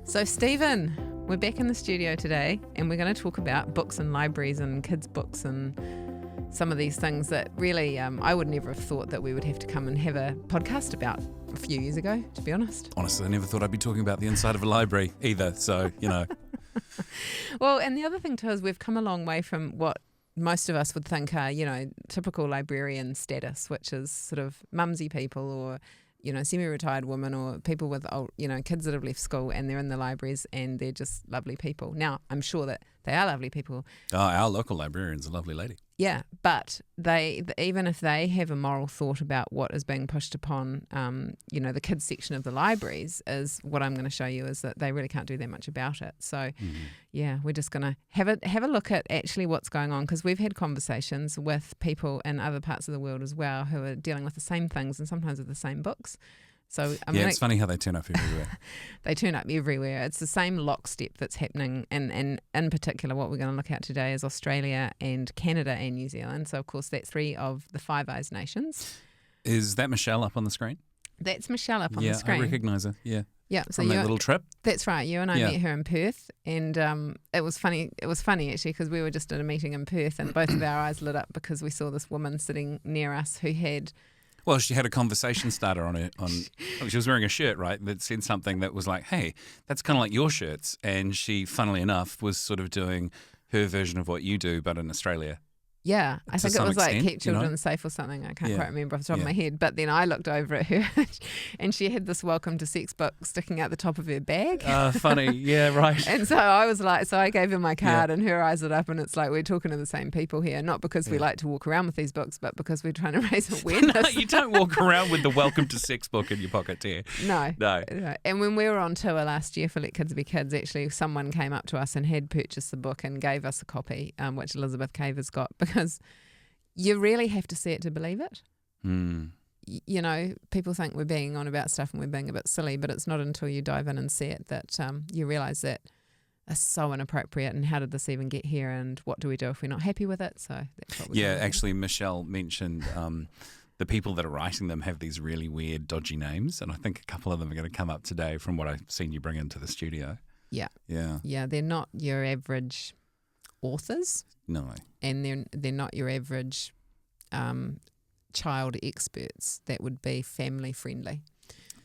So Stephen, we're back in the studio today and we're going to talk about books and libraries and kids' books and some of these things that really I would never have thought that we would have to come and have a podcast about a few years ago, to be honest. Honestly, I never thought I'd be talking about the inside of a library either, so, you know. Well, and the other thing too is we've come a long way from what most of us would think are, typical librarian status, which is sort of mumsy people or semi-retired women or people with old, kids that have left school and they're in the libraries and they're just lovely people. Now, I'm sure that they are lovely people. Oh, our local librarian's a lovely lady. Yeah, but even if they have a moral thought about what is being pushed upon, the kids section of the libraries, is what I'm going to show you is that they really can't do that much about it. So, yeah, we're just going to have a look at actually what's going on, because we've had conversations with people in other parts of the world as well who are dealing with the same things and sometimes with the same books. So it's funny how they turn up everywhere. They turn up everywhere. It's the same lockstep that's happening, and in particular what we're going to look at today is Australia and Canada and New Zealand. So, of course, that's 3 of the Five Eyes nations. Is that Michelle up on the screen? That's Michelle up on the screen. Yeah, I recognise her, yeah. Yeah, so on that little trip. That's right. You and I met her in Perth, and it was funny. It was funny actually because we were just at a meeting in Perth, and both of our eyes lit up because we saw this woman sitting near us who had. Well, she had a conversation starter she was wearing a shirt, right, that said something that was like, hey, that's kind of like your shirts. And she, funnily enough, was sort of doing her version of what you do, but in Australia. Yeah, I think it was like keep children safe or something. I can't quite remember off the top of my head. But then I looked over at her and she had this welcome to sex book sticking out the top of her bag. Funny. Yeah, right. And so I was like, so I gave her my card and her eyes lit up, and it's like we're talking to the same people here, not because we like to walk around with these books, but because we're trying to raise awareness. No, you don't walk around with the welcome to sex book in your pocket, do you? No. And when we were on tour last year for Let Kids Be Kids, actually someone came up to us and had purchased the book and gave us a copy, which Elizabeth Cave has got, because you really have to see it to believe it. People think we're being on about stuff and we're being a bit silly, but it's not until you dive in and see it that you realise that it's so inappropriate, and how did this even get here, and what do we do if we're not happy with it? So that's what we're doing. Actually, Michelle mentioned the people that are writing them have these really weird, dodgy names, and I think a couple of them are going to come up today from what I've seen you bring into the studio. Yeah, they're not your average authors. No. And they're not your average child experts that would be family friendly.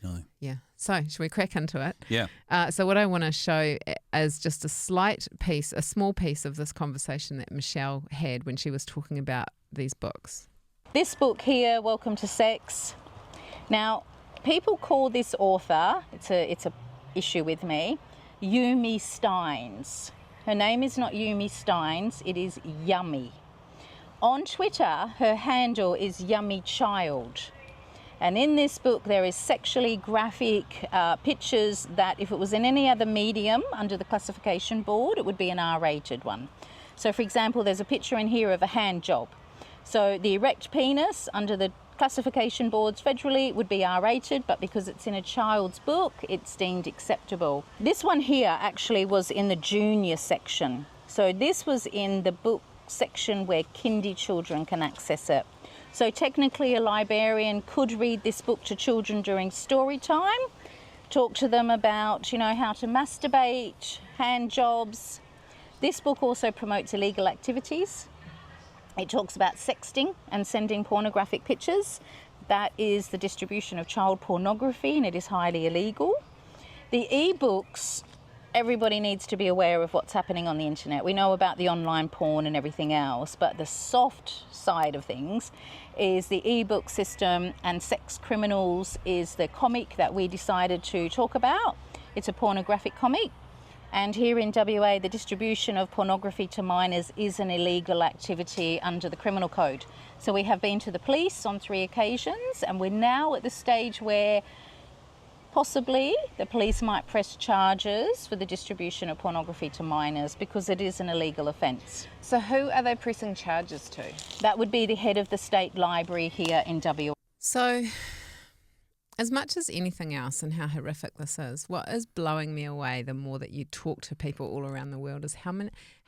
No. Yeah. So should we crack into it? Yeah. So what I want to show is just a small piece of this conversation that Michelle had when she was talking about these books. This book here, Welcome to Sex. Now, people call this author, it's a issue with me, Yumi Steins. Her name is not Yumi Steins, it is Yummy. On Twitter, her handle is Yummy Child. And in this book, there is sexually graphic pictures that if it was in any other medium under the classification board, it would be an R-rated one. So, for example, there's a picture in here of a hand job. So the erect penis under the classification boards federally would be R-rated, but because it's in a child's book, it's deemed acceptable. This one here actually was in the junior section. So this was in the book section where kindy children can access it. So technically a librarian could read this book to children during story time, talk to them about, how to masturbate, hand jobs. This book also promotes illegal activities. It talks about sexting and sending pornographic pictures. That is the distribution of child pornography, and it is highly illegal. The e-books, everybody needs to be aware of what's happening on the internet. We know about the online porn and everything else, but the soft side of things is the e-book system, and Sex Criminals is the comic that we decided to talk about. It's a pornographic comic. And here in WA, the distribution of pornography to minors is an illegal activity under the criminal code. So we have been to the police on 3 occasions, and we're now at the stage where possibly the police might press charges for the distribution of pornography to minors because it is an illegal offence. So who are they pressing charges to? That would be the head of the state library here in WA. So, as much as anything else and how horrific this is, what is blowing me away the more that you talk to people all around the world is how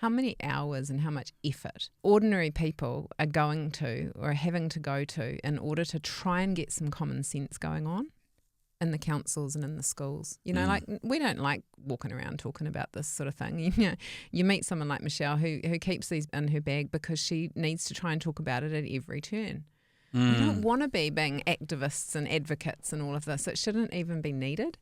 many hours and how much effort ordinary people are going to or are having to go to in order to try and get some common sense going on. in the councils and in the schools. You know, like we don't like walking around talking about this sort of thing. You know, you meet someone like Michelle who keeps these in her bag because she needs to try and talk about it at every turn. We don't want to be being activists and advocates and all of this. It shouldn't even be needed.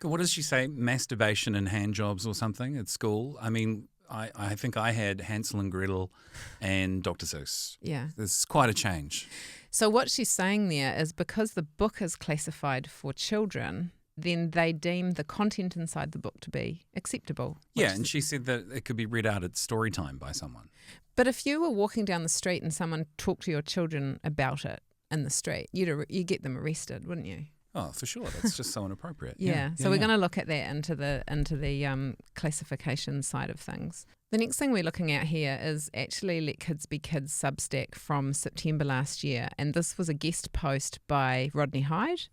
What does she say? Masturbation and hand jobs or something at school? I mean, I think I had Hansel and Gretel and Dr. Seuss. Yeah. There's quite a change. So what she's saying there is because the book is classified for children, then they deem the content inside the book to be acceptable. Yeah, and she said that it could be read out at story time by someone. But if you were walking down the street and someone talked to your children about it in the street, you'd get them arrested, wouldn't you? Oh, for sure. That's just so inappropriate. Yeah. So we're going to look at that into the classification side of things. The next thing we're looking at here is actually Let Kids Be Kids Substack from September last year. And this was a guest post by Rodney Hyde.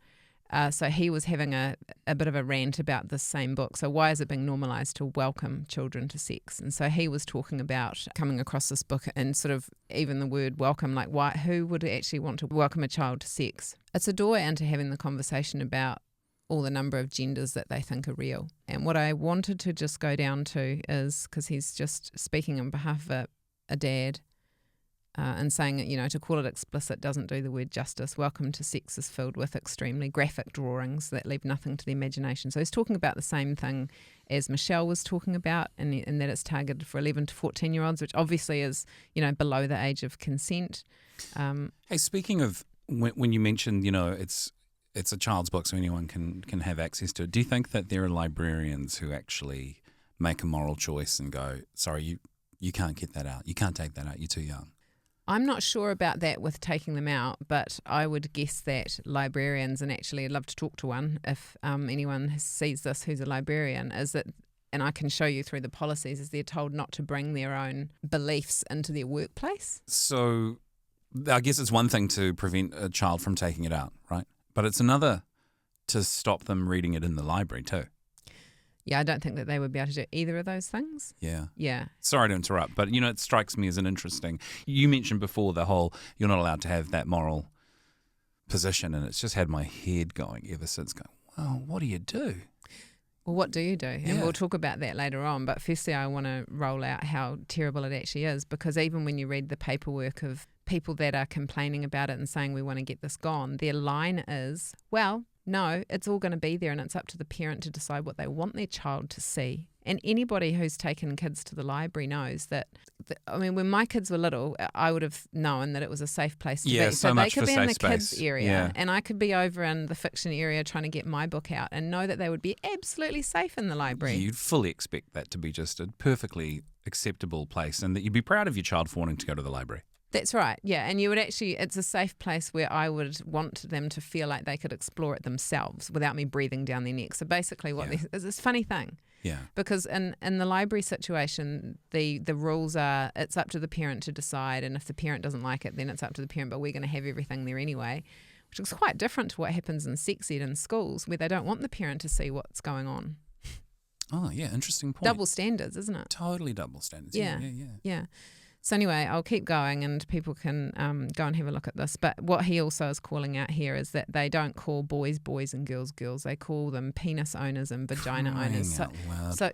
So he was having a bit of a rant about this same book. So why is it being normalised to welcome children to sex? And so he was talking about coming across this book and sort of even the word welcome, like who would actually want to welcome a child to sex? It's a doorway into having the conversation about all the number of genders that they think are real. And what I wanted to just go down to is, because he's just speaking on behalf of a dad, and saying, you know, to call it explicit doesn't do the word justice. Welcome to Sex is filled with extremely graphic drawings that leave nothing to the imagination. So he's talking about the same thing as Michelle was talking about, and that it's targeted for 11 to 14-year-olds, which obviously is, you know, below the age of consent. Hey, speaking of when you mentioned, you know, it's a child's book, so anyone can have access to it. Do you think that there are librarians who actually make a moral choice and go, sorry, you can't get that out. You can't take that out. You're too young. I'm not sure about that with taking them out, but I would guess that librarians, and actually I'd love to talk to one if anyone sees this who's a librarian, is that, and I can show you through the policies, is they're told not to bring their own beliefs into their workplace. So I guess it's one thing to prevent a child from taking it out, right? But it's another to stop them reading it in the library too. Yeah, I don't think that they would be able to do either of those things. Yeah. Yeah. Sorry to interrupt, but, you know, it strikes me as an interesting... You mentioned before the whole you're not allowed to have that moral position, and it's just had my head going ever since going, well, what do you do? Well, what do you do? And we'll talk about that later on. But firstly, I want to roll out how terrible it actually is, because even when you read the paperwork of people that are complaining about it and saying we want to get this gone, their line is, well, no, it's all going to be there and it's up to the parent to decide what they want their child to see. And anybody who's taken kids to the library knows that, I mean, when my kids were little, I would have known that it was a safe place to be. So they could be in the space. kids area and I could be over in the fiction area trying to get my book out and know that they would be absolutely safe in the library. You'd fully expect that to be just a perfectly acceptable place and that you'd be proud of your child for wanting to go to the library. That's right, yeah. And you would actually, it's a safe place where I would want them to feel like they could explore it themselves without me breathing down their neck. So basically it's this funny thing. Yeah. Because in the library situation, the rules are it's up to the parent to decide, and if the parent doesn't like it, then it's up to the parent, but we're going to have everything there anyway, which is quite different to what happens in sex ed in schools where they don't want the parent to see what's going on. Oh, yeah, interesting point. Double standards, isn't it? Totally double standards. Yeah. So anyway, I'll keep going and people can go and have a look at this. But what he also is calling out here is that they don't call boys boys and girls girls. They call them penis owners and vagina owners.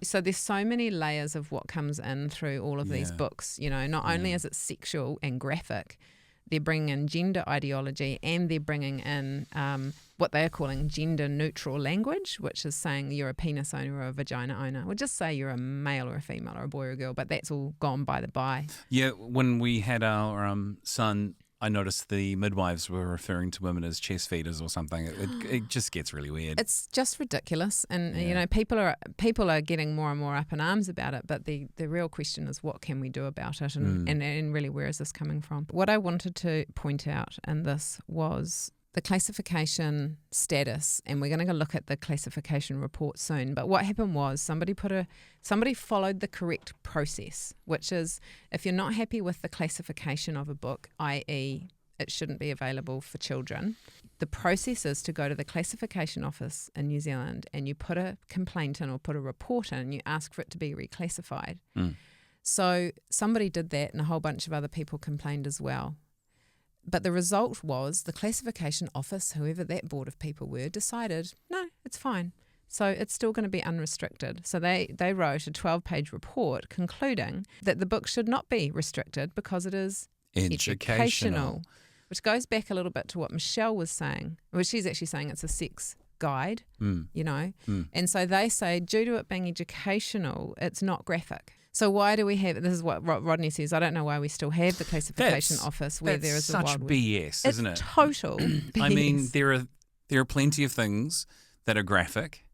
So there's so many layers of what comes in through all of these books. You know, not only is it sexual and graphic, they're bringing in gender ideology and they're bringing in what they are calling gender neutral language, which is saying you're a penis owner or a vagina owner. We'll just say you're a male or a female or a boy or a girl, but that's all gone by the by. Yeah, when we had our son, I noticed the midwives were referring to women as chest feeders or something. It just gets really weird. It's just ridiculous, and you know, people are getting more and more up in arms about it. But the real question is, what can we do about it, and really, where is this coming from? What I wanted to point out in this was the classification status, and we're going to go look at the classification report soon. But what happened was somebody followed the correct process, which is if you're not happy with the classification of a book, i.e. it shouldn't be available for children, the process is to go to the classification office in New Zealand and you put a complaint in or put a report in and you ask for it to be reclassified. So somebody did that and a whole bunch of other people complained as well. But the result was the classification office, whoever that board of people were, decided, no, it's fine. So it's still going to be unrestricted. So they wrote a 12-page report concluding that the book should not be restricted because it is educational. Which goes back a little bit to what Michelle was saying. Well, she's actually saying it's a sex guide, you know. And so they say due to it being educational, it's not graphic. So why do we have, this is what Rodney says, I don't know why we still have the classification office where there is a wild word. BS, isn't it? It's total BS. I mean, there are plenty of things that are graphic,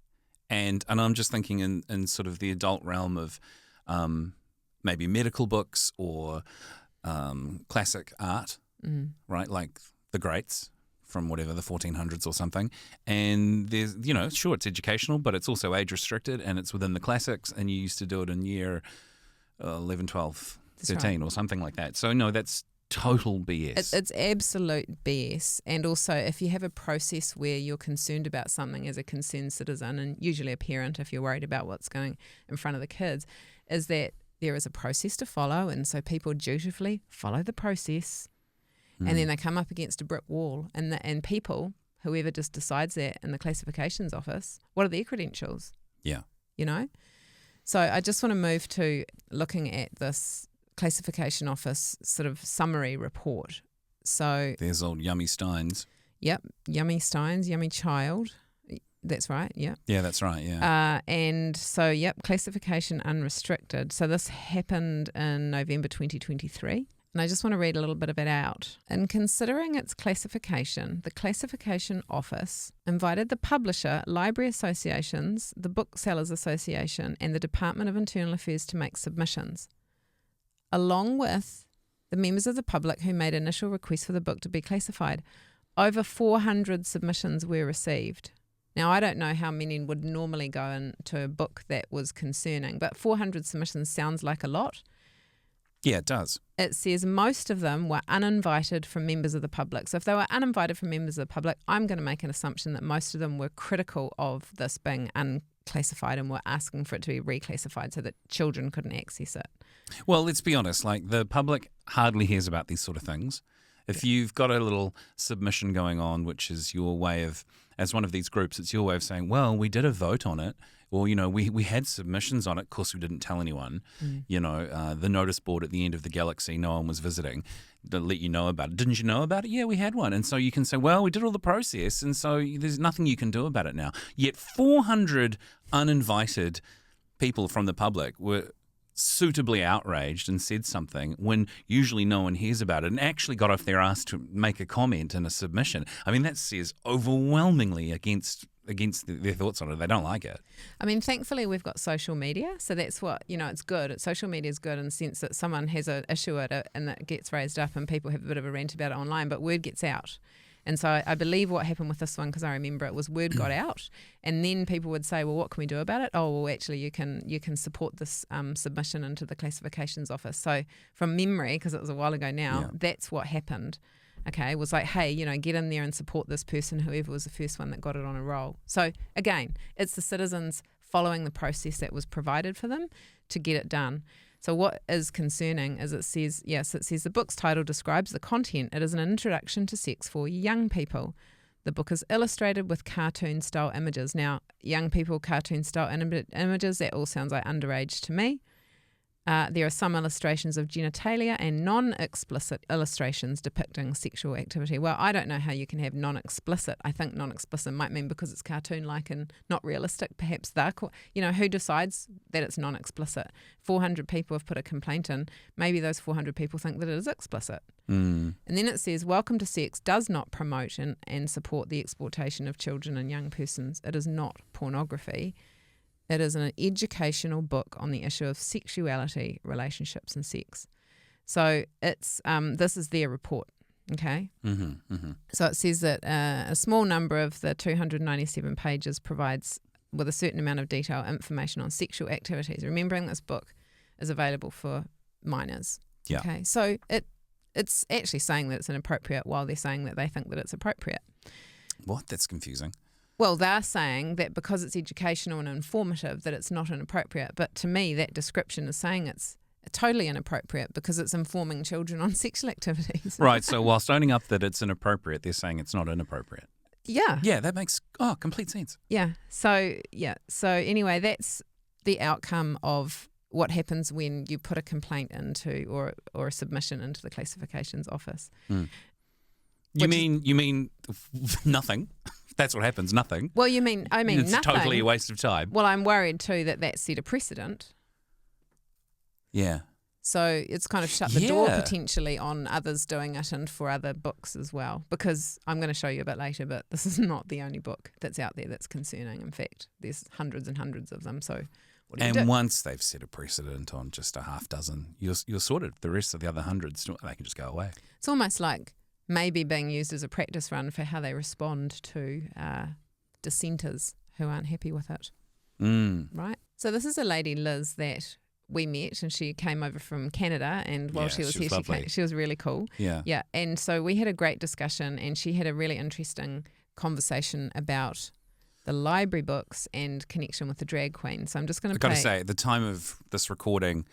and I'm just thinking in sort of the adult realm of maybe medical books or classic art, right, like the greats from whatever, the 1400s or something. And there's, you know, sure, it's educational, but it's also age restricted and it's within the classics, and you used to do it in year 11, 12, 13 or something like that. So no, that's total BS. It's absolute BS. And also, if you have a process where you're concerned about something as a concerned citizen, and usually a parent if you're worried about what's going in front of the kids, is that there is a process to follow, and so people dutifully follow the process. And then they come up against a brick wall, and people, whoever just decides that in the classifications office, what are their credentials? Yeah. You know? So I just want to move to looking at this classification office sort of summary report. So there's old Yummy Steins. Yep, Yummy Steins, Yummy Child. That's right, yeah. Yeah, that's right, yeah. And so, yep, classification unrestricted. So this happened in November 2023. And I just want to read a little bit of it out. In considering its classification, the Classification Office invited the publisher, library associations, the Booksellers Association, and the Department of Internal Affairs to make submissions, along with the members of the public who made initial requests for the book to be classified. Over 400 submissions were received. Now, I don't know how many would normally go into a book that was concerning, but 400 submissions sounds like a lot. Yeah, it does. It says most of them were uninvited from members of the public. So if they were uninvited from members of the public, I'm going to make an assumption that most of them were critical of this being unclassified and were asking for it to be reclassified so that children couldn't access it. Well, let's be honest, like the public hardly hears about these sort of things. If you've got a little submission going on, which is your way of, as one of these groups, it's your way of saying, well, we did a vote on it. Well, you know, we had submissions on it. Of course, we didn't tell anyone. You know, the notice board at the end of the galaxy, no one was visiting to let you know about it. Didn't you know about it? Yeah, we had one. And so you can say, well, we did all the process, and so there's nothing you can do about it now. Yet 400 uninvited people from the public were suitably outraged and said something when usually no one hears about it, and actually got off their ass to make a comment in a submission. I mean, that says overwhelmingly against their thoughts on it. They don't like it. I mean, thankfully we've got social media, so that's what, you know, it's good. Social media is good in the sense that someone has an issue at it and it gets raised up and people have a bit of a rant about it online, but word gets out. And so I believe what happened with this one, because I remember it was word got out, and then people would say, well, what can we do about it? Oh, well, actually you can support this submission into the classifications office. So from memory, because it was a while ago now, that's what happened. Okay, was like, hey, you know, get in there and support this person, whoever was the first one that got it on a roll. So again, it's the citizens following the process that was provided for them to get it done. So what is concerning is it says the book's title describes the content. It is an introduction to sex for young people. The book is illustrated with cartoon-style images. Now, young people, cartoon-style images, that all sounds like underage to me. There are some illustrations of genitalia and non-explicit illustrations depicting sexual activity. Well, I don't know how you can have non-explicit. I think non-explicit might mean because it's cartoon-like and not realistic. Perhaps who decides that it's non-explicit? 400 people have put a complaint in. Maybe those 400 people think that it is explicit. And then it says, Welcome to Sex does not promote and support the exploitation of children and young persons. It is not pornography. It is an educational book on the issue of sexuality, relationships, and sex. So it's this is their report, okay? So it says that a small number of the 297 pages provides, with a certain amount of detail, information on sexual activities. Remembering this book is available for minors. Yeah. Okay, so it's actually saying that it's inappropriate while they're saying that they think that it's appropriate. What? That's confusing. Well, they're saying that because it's educational and informative that it's not inappropriate. But to me, that description is saying it's totally inappropriate because it's informing children on sexual activities. Right, so whilst owning up that it's inappropriate, they're saying it's not inappropriate. Yeah. Yeah, that makes complete sense. Yeah. So anyway, that's the outcome of what happens when you put a complaint into or a submission into the classifications office. Mm. You mean nothing? That's what happens, nothing. Well, I mean it's nothing. Totally a waste of time. Well, I'm worried too that set a precedent. Yeah. So it's kind of shut the door potentially on others doing it and for other books as well. Because I'm going to show you a bit later, but this is not the only book that's out there that's concerning. In fact, there's hundreds and hundreds of them. So what do you do? And once they've set a precedent on just a half dozen, you're sorted. The rest of the other hundreds, they can just go away. It's almost like maybe being used as a practice run for how they respond to dissenters who aren't happy with it. Mm. Right? So this is a lady, Liz, that we met, and she came over from Canada, and while she was here, she was really cool. Yeah. And so we had a great discussion, and she had a really interesting conversation about the library books and connection with the drag queen. So I'm just going to I've got to say, at the time of this recording,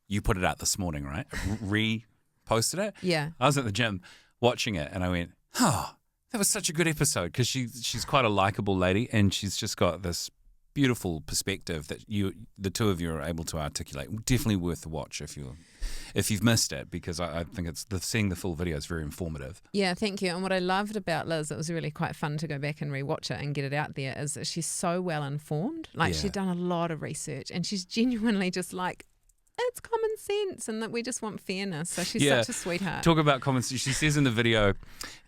you put it out this morning, right? Reposted it? Yeah. I was at the gym watching it, and I went, that was such a good episode, because she's quite a likable lady, and she's just got this beautiful perspective that the two of you are able to articulate. Definitely worth the watch if you've missed it, because I think seeing the full video is very informative. Yeah, thank you. And what I loved about Liz, it was really quite fun to go back and rewatch it and get it out there, is that she's so well informed. Like she'd done a lot of research, and she's genuinely just like, it's common sense, and that we just want fairness. So she's such a sweetheart. Talk about common sense. She says in the video,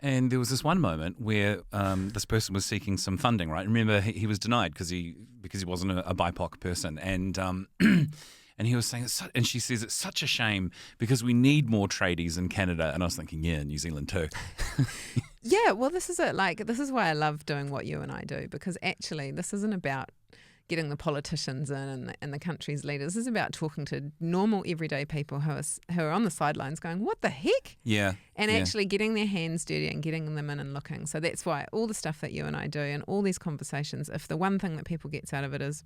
and there was this one moment where this person was seeking some funding, right? Remember, he was denied because he wasn't a BIPOC person, and he was saying, and she says, it's such a shame because we need more tradies in Canada. And I was thinking, New Zealand too. Yeah, well, this is it. Like, this is why I love doing what you and I do, because actually this isn't about getting the politicians in and the country's leaders. This is about talking to normal, everyday people who are on the sidelines going, what the heck? Yeah. And actually getting their hands dirty and getting them in and looking. So that's why all the stuff that you and I do and all these conversations, if the one thing that people gets out of it is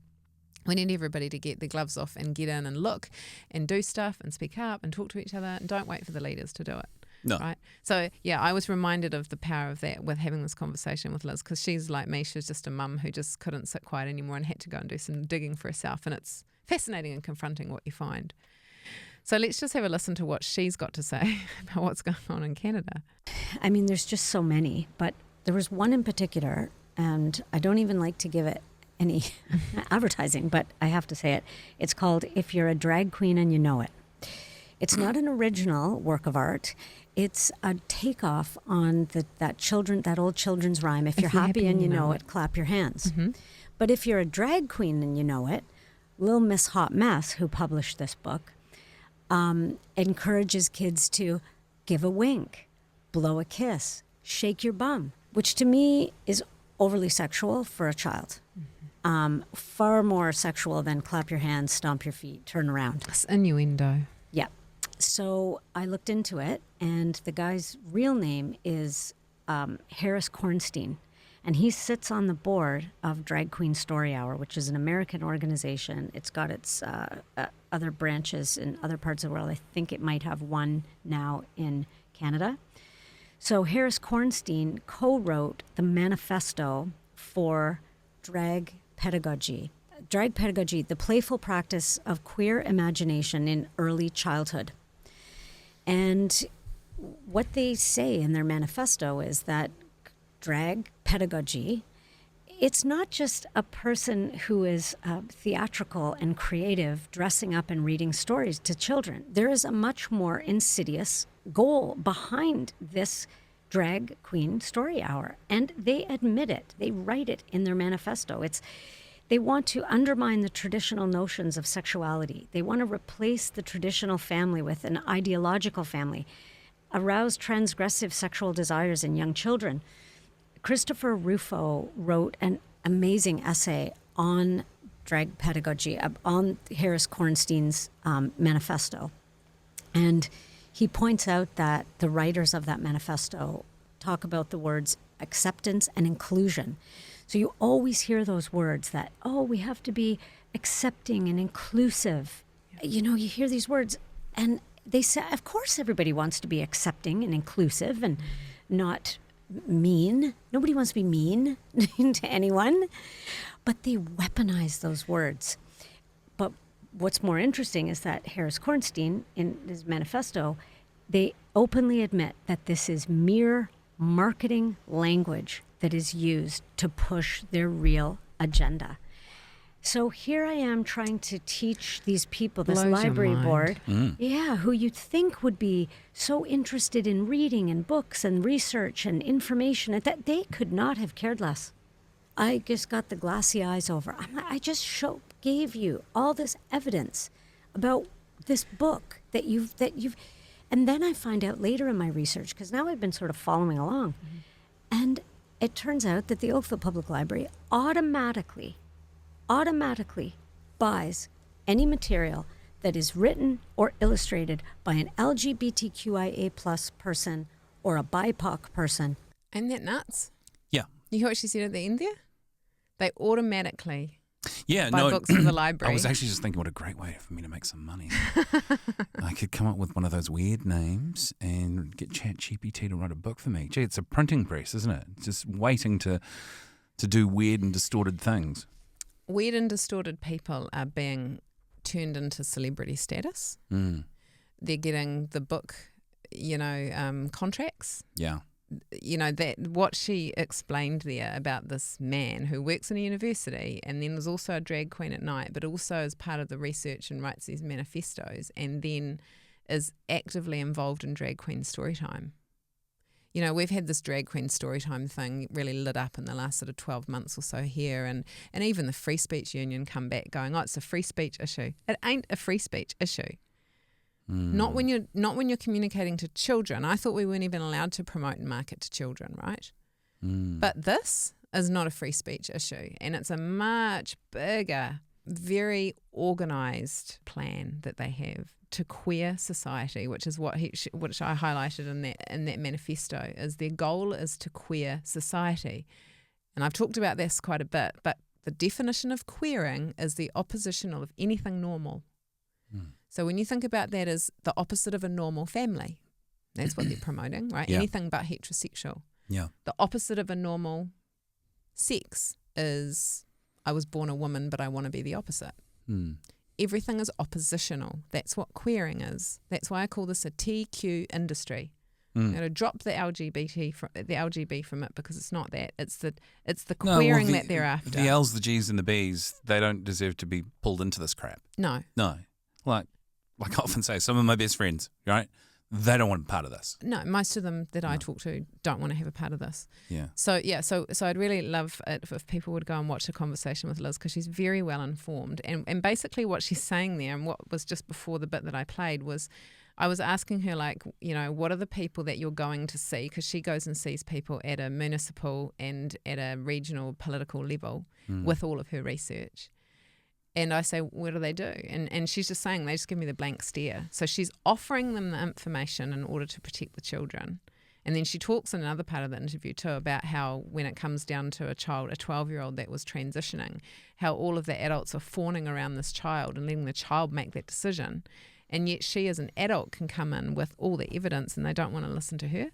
we need everybody to get their gloves off and get in and look and do stuff and speak up and talk to each other, and don't wait for the leaders to do it. No. Right. So, I was reminded of the power of that with having this conversation with Liz, because she's like me. She's just a mum who just couldn't sit quiet anymore and had to go and do some digging for herself. And it's fascinating and confronting what you find. So let's just have a listen to what she's got to say about what's going on in Canada. I mean, there's just so many, but there was one in particular, and I don't even like to give it any advertising, but I have to say it. It's called If You're a Drag Queen and You Know It. It's not an original work of art. It's a takeoff on that old children's rhyme. If you're happy and you know it, clap your hands. Mm-hmm. But if you're a drag queen and you know it, Lil Miss Hot Mess, who published this book, encourages kids to give a wink, blow a kiss, shake your bum, which to me is overly sexual for a child. Mm-hmm. Far more sexual than clap your hands, stomp your feet, turn around. It's innuendo. Yeah. So I looked into it, and the guy's real name is Harris Kornstein, and he sits on the board of Drag Queen Story Hour, which is an American organization. It's got its other branches in other parts of the world. I think it might have one now in Canada. So Harris Kornstein co-wrote the manifesto for Drag Pedagogy. Drag Pedagogy, the playful practice of queer imagination in early childhood. And what they say in their manifesto is that drag pedagogy, it's not just a person who is theatrical and creative dressing up and reading stories to children. There is a much more insidious goal behind this Drag Queen Story Hour. And they admit it. They write it in their manifesto. They want to undermine the traditional notions of sexuality. They want to replace the traditional family with an ideological family, arouse transgressive sexual desires in young children. Christopher Rufo wrote an amazing essay on drag pedagogy, on Harris Kornstein's manifesto. And he points out that the writers of that manifesto talk about the words acceptance and inclusion. So you always hear those words that, we have to be accepting and inclusive. you hear these words and they say, of course, everybody wants to be accepting and inclusive and not mean. Nobody wants to be mean to anyone, but they weaponize those words. But what's more interesting is that Harris Kornstein, in his manifesto, they openly admit that this is mere marketing language that is used to push their real agenda. So here I am trying to teach these people, this library board, who you'd think would be so interested in reading and books and research and information, that they could not have cared less. I just got the glassy eyes over. I just gave you all this evidence about this book that you've, and then I find out later in my research, because now I've been sort of following along, and it turns out that the Oakville Public Library automatically buys any material that is written or illustrated by an LGBTQIA+ person or a BIPOC person. Ain't that nuts? Yeah. You hear what she said at the end there? They automatically buy no, books from the library. I was actually just thinking what a great way for me to make some money. I could come up with one of those weird names and get ChatGPT to write a book for me. Gee, it's a printing press, isn't it? Just waiting to do weird and distorted things. Weird and distorted people are being turned into celebrity status. They're getting the book, contracts. Yeah. That what she explained there about this man who works in a university and then was also a drag queen at night, but also is part of the research and writes these manifestos and then is actively involved in drag queen storytime. We've had this drag queen storytime thing really lit up in the last sort of 12 months or so here, and even the Free Speech Union come back going, it's a free speech issue. It ain't a free speech issue. Not when you're communicating to children. I thought we weren't even allowed to promote and market to children, right? But this is not a free speech issue, and it's a much bigger, very organised plan that they have to queer society, which is which I highlighted in that manifesto. Is their goal is to queer society, and I've talked about this quite a bit. But the definition of queering is the opposition of anything normal. So when you think about that as the opposite of a normal family, that's what they're promoting, right? Yeah. Anything but heterosexual. Yeah. The opposite of a normal sex is I was born a woman, but I want to be the opposite. Everything is oppositional. That's what queering is. That's why I call this a TQ industry. I'm going to drop the LGB from it because it's not that. It's the queering that they're after. The L's, the G's, and the B's, they don't deserve to be pulled into this crap. No. Like I often say, some of my best friends, right? They don't want to be part of this. No, most of them that I talk to don't want to have a part of this. Yeah. So I'd really love it if people would go and watch a conversation with Liz, because she's very well informed. And basically what she's saying there, and what was just before the bit that I played, was I was asking her, what are the people that you're going to see? Because she goes and sees people at a municipal and at a regional political level with all of her research. And I say, what do they do? And she's just saying, they just give me the blank stare. So she's offering them the information in order to protect the children. And then she talks in another part of the interview too about how when it comes down to a child, a 12-year-old that was transitioning, how all of the adults are fawning around this child and letting the child make that decision. And yet she as an adult can come in with all the evidence and they don't want to listen to her.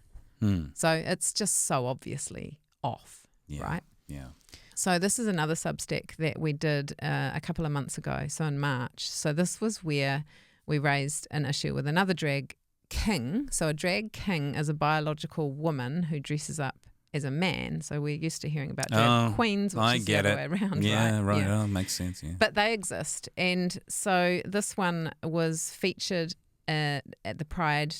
So it's just so obviously off, right? Yeah. So this is another Substack that we did a couple of months ago, so in March. So this was where we raised an issue with another drag king. So a drag king is a biological woman who dresses up as a man. So we're used to hearing about drag queens, which is the other way around. Yeah, right. Yeah. Oh, makes sense, yeah. But they exist. And so this one was featured at the Pride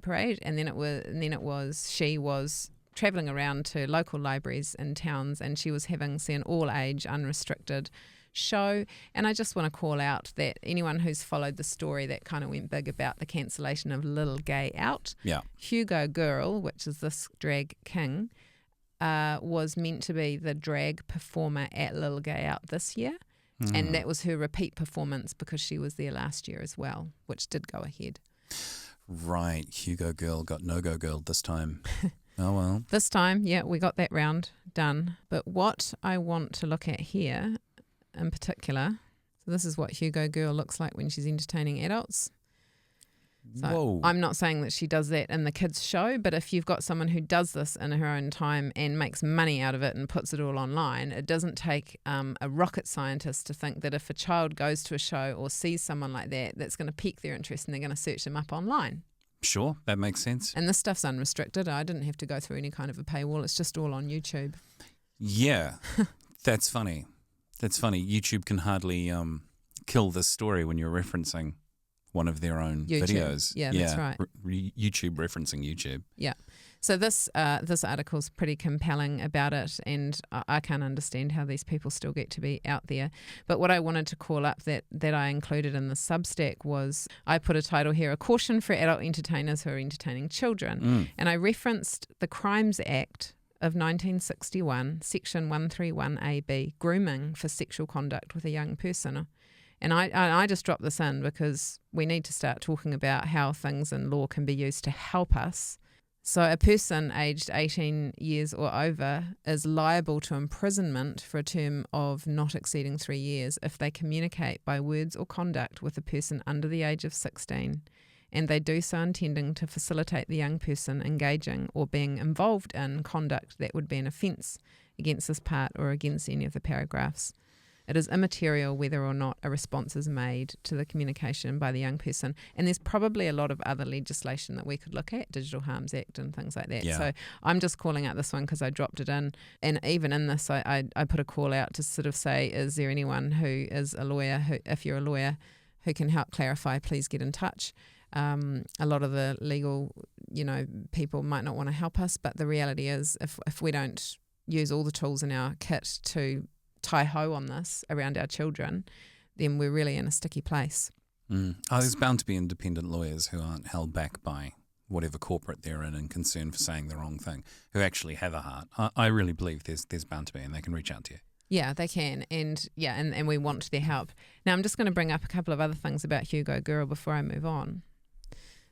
Parade, and then she was travelling around to local libraries in towns, and she was having an all-age, unrestricted show. And I just want to call out that anyone who's followed the story that kind of went big about the cancellation of Little Gay Out, Hugo Grrrl, which is this drag king, was meant to be the drag performer at Little Gay Out this year. And that was her repeat performance because she was there last year as well, which did go ahead. Right. Hugo Girl got no-go girl this time. Oh, well. This time, we got that round done. But what I want to look at here in particular, So this is what Hugo Grrrl looks like when she's entertaining adults. So Whoa. I'm not saying that she does that in the kids' show, but if you've got someone who does this in her own time and makes money out of it and puts it all online, it doesn't take a rocket scientist to think that if a child goes to a show or sees someone like that, that's going to pique their interest and they're going to search them up online. Sure, that makes sense. And this stuff's unrestricted. I didn't have to go through any kind of a paywall. It's just all on YouTube. Yeah, that's funny. That's funny. YouTube can hardly kill this story when you're referencing one of their own videos. Yeah, that's right. YouTube referencing YouTube. Yeah. So this article's pretty compelling about it, and I can't understand how these people still get to be out there. But what I wanted to call up that I included in the Substack was, I put a title here, A Caution for Adult Entertainers Who Are Entertaining Children. And I referenced the Crimes Act of 1961, Section 131AB, grooming for sexual conduct with a young person. And I just dropped this in because we need to start talking about how things in law can be used to help us. So a person aged 18 years or over is liable to imprisonment for a term of not exceeding 3 years if they communicate by words or conduct with a person under the age of 16, and they do so intending to facilitate the young person engaging or being involved in conduct that would be an offence against this part or against any of the paragraphs. It is immaterial whether or not a response is made to the communication by the young person. And there's probably a lot of other legislation that we could look at, Digital Harms Act and things like that. Yeah. So I'm just calling out this one because I dropped it in. And even in this, I put a call out to sort of say, is there anyone who is a lawyer, who, if you're a lawyer, who can help clarify, please get in touch. A lot of the legal, people might not want to help us, but the reality is if we don't use all the tools in our kit to tie ho on this around our children, then we're really in a sticky place. There's bound to be independent lawyers who aren't held back by whatever corporate they're in and concerned for saying the wrong thing, who actually have a heart. I really believe there's bound to be, and they can reach out to you. Yeah, they can, and we want their help. Now, I'm just going to bring up a couple of other things about Hugo Grrrl before I move on.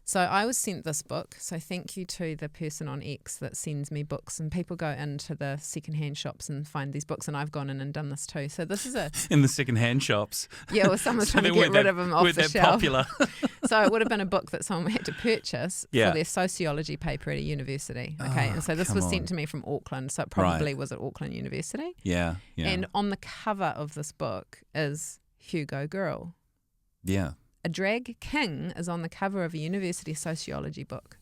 So I was sent this book, so thank you to the person on X that sends me books, and people go into the secondhand shops and find these books, and I've gone in and done this too. So this is in the secondhand shops. Yeah, well, someone's trying to get rid of them off the shelf. Popular. So it would have been a book that someone had to purchase for their sociology paper at a university. Okay, and so this was sent to me from Auckland, so it probably was at Auckland University. Yeah. And on the cover of this book is Hugo Grrrl. Yeah. A drag king is on the cover of a university sociology book.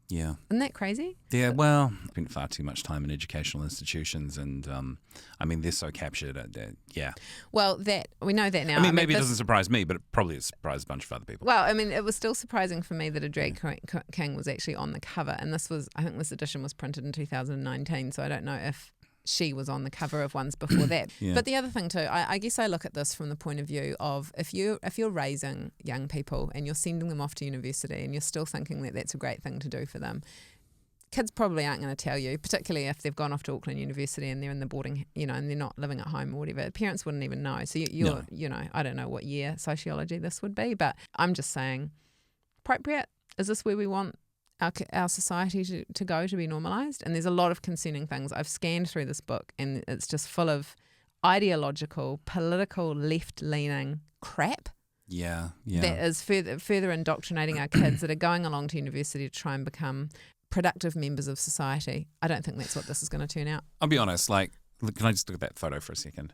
Yeah. Isn't that crazy? Yeah, well, I spent far too much time in educational institutions, and they're so captured. Yeah. Well, we know that now. Maybe it doesn't surprise me, but it probably surprised a bunch of other people. Well, it was still surprising for me that a drag king was actually on the cover, and I think this edition was printed in 2019, so I don't know if she was on the cover of ones before that. Yeah. But the other thing too, I guess I look at this from the point of view of if you're raising young people and you're sending them off to university and you're still thinking that that's a great thing to do for them, kids probably aren't going to tell you, particularly if they've gone off to Auckland University and they're in the boarding, and they're not living at home or whatever. Parents wouldn't even know. So I don't know what year sociology this would be, but I'm just saying, appropriate? Is this where we want our society to go to be normalised? And there's a lot of concerning things. I've scanned through this book and it's just full of ideological, political, left-leaning crap. Yeah. That is further indoctrinating our kids that are going along to university to try and become productive members of society. I don't think that's what this is going to turn out. I'll be honest, can I just look at that photo for a second?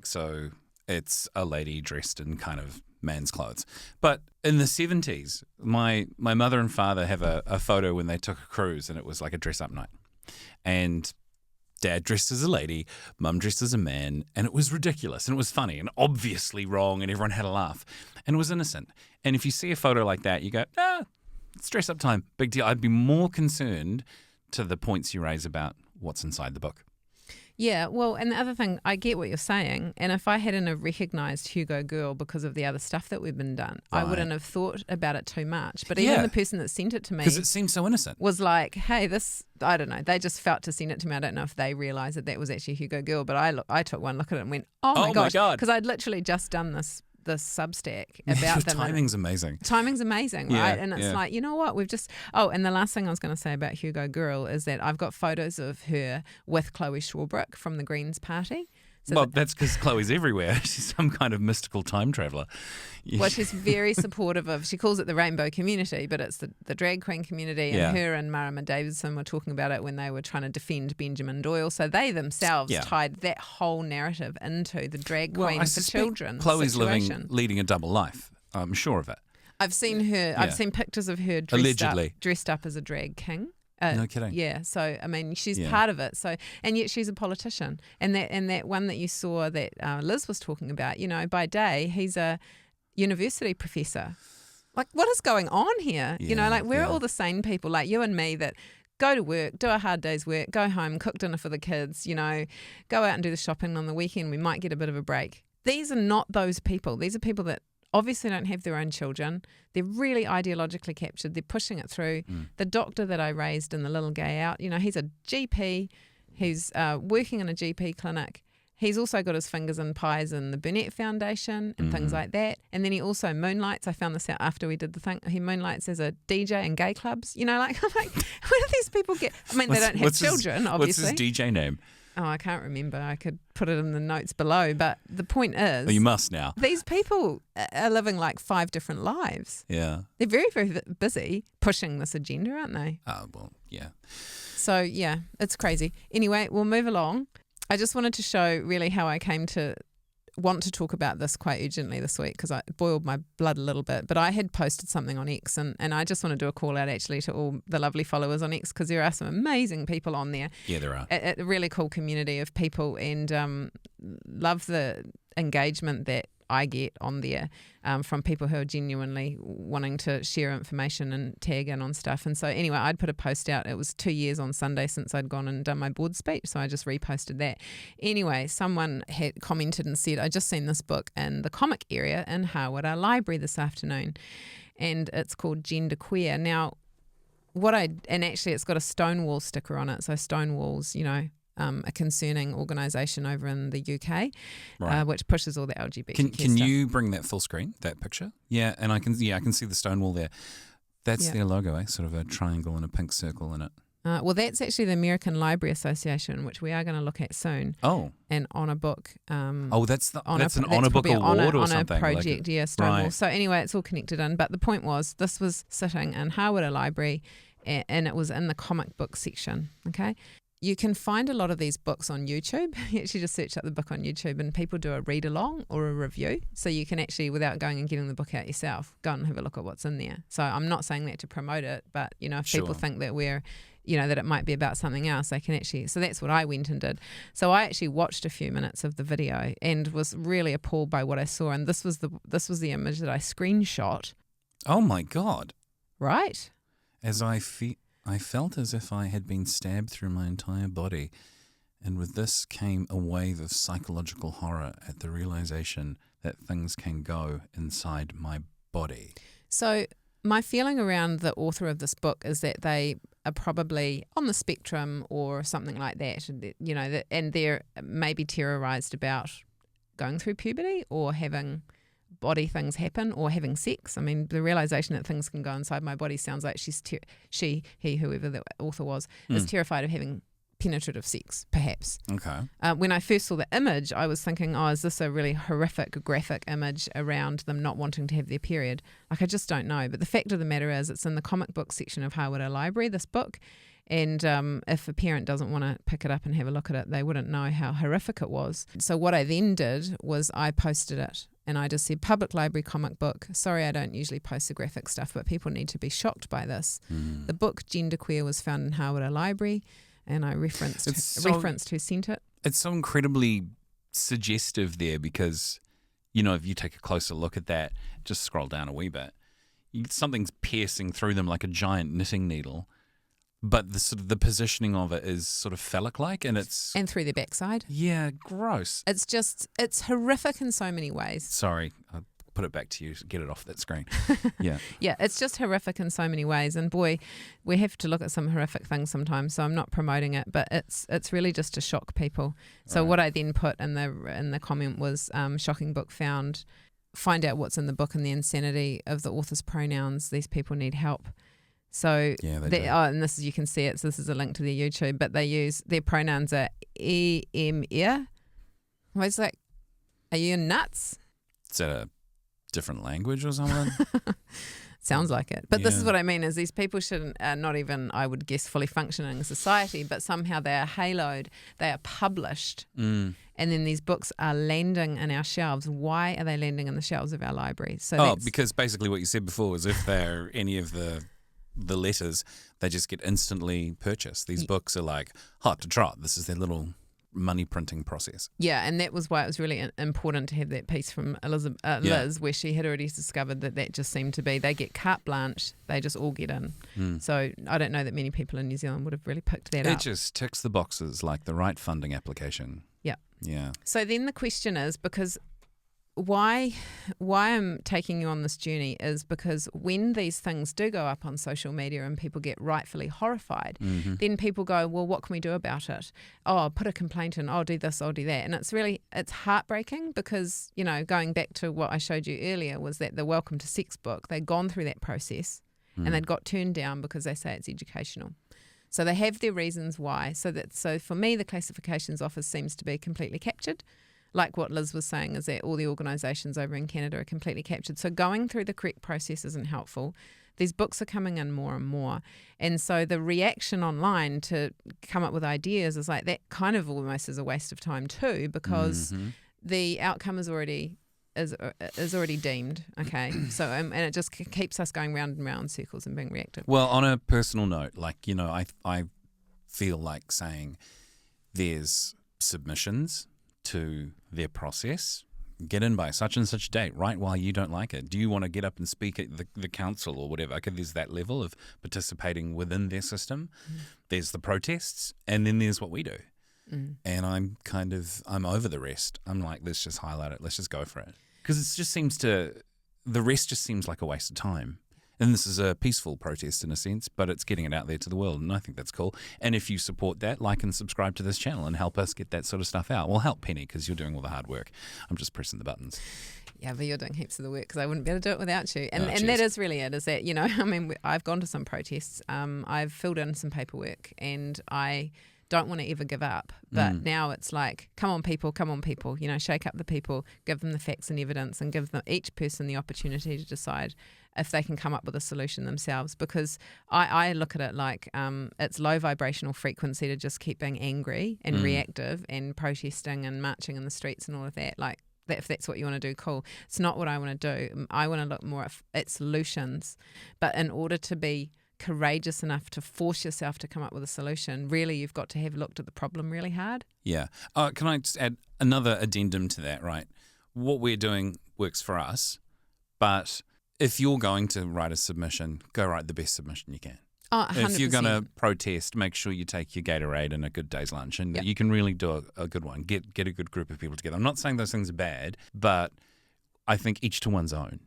So it's a lady dressed in kind of man's clothes. But in the 70s, my mother and father have a photo when they took a cruise, and it was like a dress-up night. And Dad dressed as a lady, Mum dressed as a man, and it was ridiculous, and it was funny, and obviously wrong, and everyone had a laugh. And it was innocent. And if you see a photo like that, you go, it's dress-up time, big deal. I'd be more concerned to the points you raise about what's inside the book. Yeah, well, and the other thing, I get what you're saying, and if I hadn't have recognised Hugo Grrrl because of the other stuff that we've been done, I wouldn't have thought about it too much. But even the person that sent it to me, because it seems so innocent, was like, hey, this, I don't know, they just felt to send it to me. I don't know if they realised that was actually Hugo Grrrl, but I took one look at it and went, oh my gosh, because I'd literally just done this Substack about them. Timing's amazing. Timing's amazing, right? And it's like, you know what, we've just... Oh, and the last thing I was going to say about Hugo Grrrl is that I've got photos of her with Chloe Swarbrick from the Greens Party. So well, that's because Chloe's everywhere. She's some kind of mystical time traveller. Well, she's very supportive of, she calls it the rainbow community, but it's the drag queen community. And her and Marama Davidson were talking about it when they were trying to defend Benjamin Doyle. So they themselves tied that whole narrative into the drag queen for children Chloe's situation. leading a double life. I'm sure of it. I've seen her. I've seen pictures of her dressed up as a drag king. No kidding. Yeah, so I mean, she's part of it. So, and yet she's a politician. And that one that you saw that Liz was talking about, by day he's a university professor. Like, what is going on here? Where are all the sane people like you and me that go to work, do a hard day's work, go home, cook dinner for the kids, go out and do the shopping on the weekend. We might get a bit of a break. These are not those people. These are people that obviously don't have their own children. They're really ideologically captured. They're pushing it through. The doctor that I raised in the Little Gay Out, he's a GP. He's working in a GP clinic. He's also got his fingers in pies in the Burnett Foundation and things like that. And then he also moonlights. I found this out after we did the thing. He moonlights as a DJ in gay clubs. I'm like, where do these people get? I mean, they don't have children, obviously. What's his DJ name? Oh, I can't remember. I could put it in the notes below. But the point is... Well, you must now. These people are living like 5 different lives. Yeah. They're very, very busy pushing this agenda, aren't they? Oh, well, yeah. So, yeah, it's crazy. Anyway, we'll move along. I just wanted to show really how I came to want to talk about this quite urgently this week because it boiled my blood a little bit. But I had posted something on X and I just want to do a call out actually to all the lovely followers on X because there are some amazing people on there. Yeah, there are. A really cool community of people and love the engagement that I get on there from people who are genuinely wanting to share information and tag in on stuff. And so anyway, I'd put a post out. It was 2 years on Sunday since I'd gone and done my board speech, so I just reposted that. Anyway, someone had commented and said, I just seen this book in the comic area in Hawera Library this afternoon, and it's called Genderqueer. Now, and actually it's got a Stonewall sticker on it, so Stonewall's, a concerning organisation over in the UK, which pushes all the LGBTQ Can stuff. you bring that full screen, that picture? Yeah, and I can see the Stonewall there. That's their logo, sort of a triangle and a pink circle in it. Well, that's actually the American Library Association, which we are going to look at soon. Oh, and on a book. That's an on a book award or something. On a project, like Stonewall. Right. So anyway, it's all connected in. But the point was, this was sitting in Hawera Library, and it was in the comic book section. Okay. You can find a lot of these books on YouTube. You actually just search up the book on YouTube and people do a read along or a review. So you can actually, without going and getting the book out yourself, go and have a look at what's in there. So I'm not saying that to promote it, but if people think that we're, that it might be about something else, they can actually. So that's what I went and did. So I actually watched a few minutes of the video and was really appalled by what I saw. And this was the image that I screenshot. Oh my God. Right. I felt as if I had been stabbed through my entire body, and with this came a wave of psychological horror at the realization that things can go inside my body. So my feeling around the author of this book is that they are probably on the spectrum or something like that, and they're maybe terrorized about going through puberty or having body things happen or having sex. I mean, the realization that things can go inside my body sounds like he, whoever the author was, is terrified of having penetrative sex, perhaps. Okay. When I first saw the image, I was thinking, is this a really horrific graphic image around them not wanting to have their period? Like, I just don't know. But the fact of the matter is, it's in the comic book section of Hawera Library, this book. And if a parent doesn't want to pick it up and have a look at it, they wouldn't know how horrific it was. So what I then did was I posted it. And I just said, public library comic book. Sorry, I don't usually post the graphic stuff, but people need to be shocked by this. The book Genderqueer was found in Hawera Library, and I referenced who sent it. It's so incredibly suggestive there because, if you take a closer look at that, just scroll down a wee bit, something's piercing through them like a giant knitting needle. But the positioning of it is sort of phallic-like, and through their backside. Yeah, gross. It's horrific in so many ways. Sorry, I'll put it back to you. Get it off that screen. Yeah. Yeah, it's just horrific in so many ways, and boy, we have to look at some horrific things sometimes. So I'm not promoting it, but it's really just to shock people. So what I then put in the comment was shocking book found. Find out what's in the book and the insanity of the author's pronouns. These people need help. So, and this is, you can see it, so this is a link to their YouTube, but they use, their pronouns are Well, it's like, are you nuts? Is that a different language or something? Sounds like it. But this is what I mean, is these people shouldn't, not even, I would guess, fully functioning in society, but somehow they are haloed, they are published, and then these books are landing in our shelves. Why are they landing in the shelves of our libraries? So because basically what you said before was if they're any of the letters, they just get instantly purchased. These books are like hot to trot. This is their little money printing process. Yeah, and that was why it was really important to have that piece from Liz, where she had already discovered that just seemed to be, they get carte blanche, they just all get in. So I don't know that many people in New Zealand would have really picked that up. It just ticks the boxes like the right funding application. Yeah. Yeah. So then the question is, because why I'm taking you on this journey is because when these things do go up on social media and people get rightfully horrified, then people go, well, what can we do about it? Oh, I'll put a complaint in, I'll do this, I'll do that. And it's heartbreaking because, going back to what I showed you earlier was that the Welcome to Sex book, they'd gone through that process and they'd got turned down because they say it's educational. So they have their reasons why. So for me, the Classifications Office seems to be completely captured. Like what Liz was saying, is that all the organisations over in Canada are completely captured. So going through the correct process isn't helpful. These books are coming in more and more. And so the reaction online to come up with ideas is like that kind of almost is a waste of time too, because the outcome is already deemed. Okay. So and it just keeps us going round and round in circles and being reactive. Well, on a personal note, I feel like saying there's submissions to their process, get in by such and such date, right while you don't like it. Do you want to get up and speak at the council or whatever? Okay, there's that level of participating within their system. There's the protests, and then there's what we do. And I'm over the rest. I'm like, let's just highlight it. Let's just go for it. Because the rest just seems like a waste of time. And this is a peaceful protest in a sense, but it's getting it out there to the world, and I think that's cool. And if you support that, like and subscribe to this channel and help us get that sort of stuff out. Well, help Penny, because you're doing all the hard work. I'm just pressing the buttons. Yeah, but you're doing heaps of the work, because I wouldn't be able to do it without you. And that is really it, is that, I've gone to some protests. I've filled in some paperwork, and I don't want to ever give up. But now it's like, come on people, shake up the people, give them the facts and evidence, and give them each person the opportunity to decide if they can come up with a solution themselves. Because I look at it like it's low vibrational frequency to just keep being angry and reactive and protesting and marching in the streets and all of that. Like, if that's what you want to do, cool. It's not what I want to do. I want to look more at solutions. But in order to be courageous enough to force yourself to come up with a solution, really you've got to have looked at the problem really hard. Yeah. Can I just add another addendum to that, right? What we're doing works for us, but if you're going to write a submission, go write the best submission you can. Oh, 100%. If you're going to protest, make sure you take your Gatorade and a good day's lunch, and you can really do a good one. Get a good group of people together. I'm not saying those things are bad, but I think each to one's own.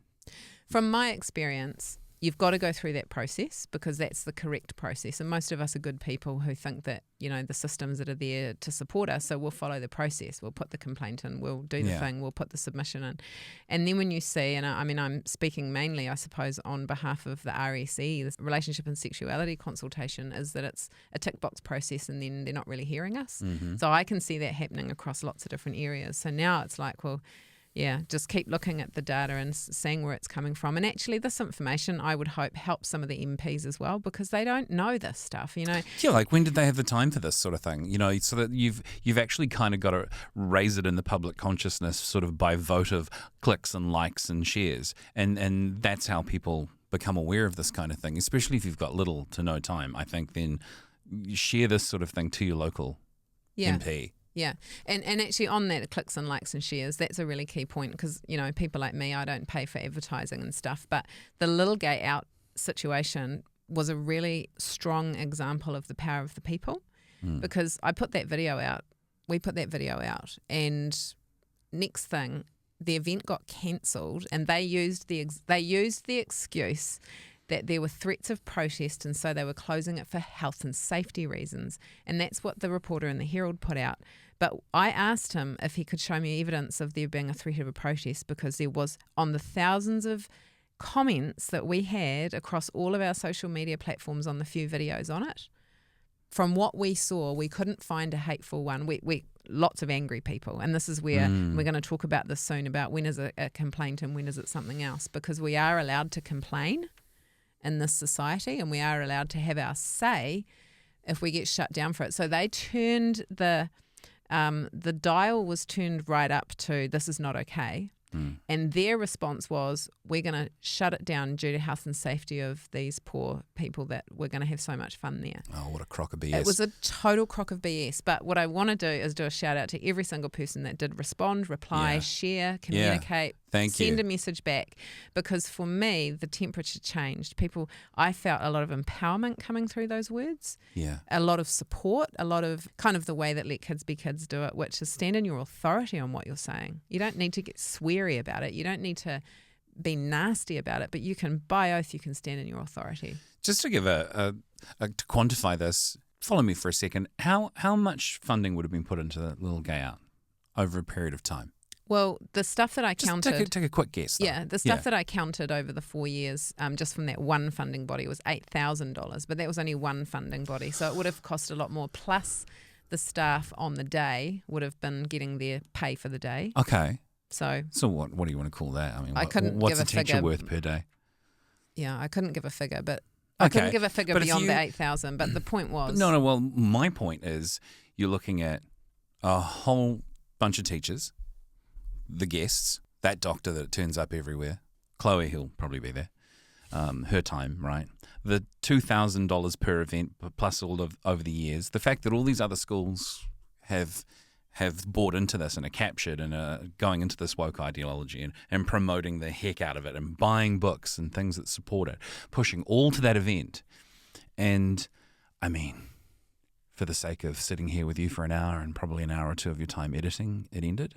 From my experience, you've got to go through that process, because that's the correct process. And most of us are good people who think that, the systems that are there to support us, so we'll follow the process. We'll put the complaint in, we'll do the thing, we'll put the submission in. And then when you see, and I'm speaking mainly, I suppose, on behalf of the RSE, the Relationship and Sexuality Consultation, is that it's a tick box process and then they're not really hearing us. So I can see that happening across lots of different areas. So now it's like, well, yeah, just keep looking at the data and seeing where it's coming from. And actually this information, I would hope, helps some of the MPs as well, because they don't know this stuff, Yeah, like when did they have the time for this sort of thing? So that you've actually kind of got to raise it in the public consciousness sort of by vote of clicks and likes and shares. And that's how people become aware of this kind of thing, especially if you've got little to no time. I think then you share this sort of thing to your local MP. Yeah, and actually on that, clicks and likes and shares, that's a really key point, because, people like me, I don't pay for advertising and stuff, but the Little Gay Out situation was a really strong example of the power of the people, because I put that video out, we put that video out, and next thing, the event got cancelled, and they used the excuse that there were threats of protest, and so they were closing it for health and safety reasons. And that's what the reporter in the Herald put out. But I asked him if he could show me evidence of there being a threat of a protest, because there was, on the thousands of comments that we had across all of our social media platforms on the few videos on it, from what we saw, we couldn't find a hateful one. lots of angry people. And this is where we're going to talk about this soon, about when is it a complaint and when is it something else, because we are allowed to complain in this society and we are allowed to have our say if we get shut down for it. So they turned the dial was turned right up to this is not okay. And their response was, we're going to shut it down due to health and safety of these poor people that we're going to have so much fun there. Oh, what a crock of BS. It was a total crock of BS. But what I want to do is do a shout out to every single person that did respond, reply, share, communicate, send a message back. Because for me, the temperature changed. I felt a lot of empowerment coming through those words. Yeah. A lot of support, a lot of kind of the way that Let Kids Be Kids do it, which is stand in your authority on what you're saying. You don't need to get sweary about it. You don't need to be nasty about it, but you can, by oath, you can stand in your authority. Just to give to quantify this, follow me for a second. How much funding would have been put into the Little Gay Out over a period of time? Well, the stuff that I counted... Take a quick guess, though. Yeah, the stuff that I counted over the 4 years, just from that one funding body, was $8,000, but that was only one funding body, so it would have cost a lot more, plus the staff on the day would have been getting their pay for the day. Okay. So what do you want to call that? I mean, give what's a a teacher figure worth per day? Yeah, I couldn't give a figure, but I couldn't give a figure beyond the 8,000. But the point was, no. Well, my point is, you're looking at a whole bunch of teachers, the guests, that doctor that turns up everywhere. Chloe, he'll probably be there. Her time, right? The $2,000 per event, plus all of over the years. The fact that all these other schools have bought into this and are captured and are going into this woke ideology and promoting the heck out of it and buying books and things that support it, pushing all to that event. And, I mean, for the sake of sitting here with you for an hour and probably an hour or two of your time editing, it ended.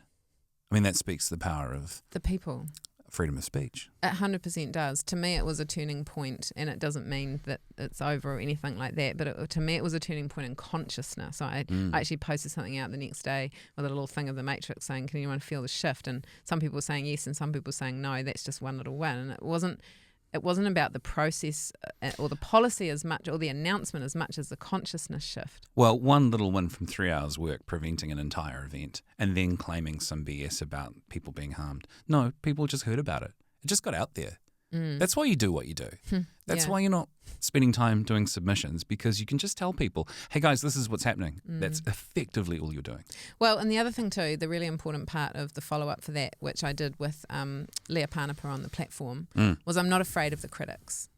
I mean, that speaks to the power of the people. Freedom of speech. It 100% does. To me, it was a turning point, and it doesn't mean that it's over or anything like that, but to me, it was a turning point in consciousness. I actually posted something out the next day with a little thing of the Matrix saying, can anyone feel the shift? And some people were saying yes, and some people were saying no, that's just one little win. And it wasn't about the process or the policy as much, or the announcement as much as the consciousness shift. Well, one little win from 3 hours work preventing an entire event and then claiming some BS about people being harmed. No, people just heard about it. It just got out there. That's why you do what you do. That's why you're not spending time doing submissions, because you can just tell people, hey guys, this is what's happening. That's effectively all you're doing. Well, and the other thing too, the really important part of the follow-up for that, which I did with Leah Panapa on the platform, was I'm not afraid of the critics.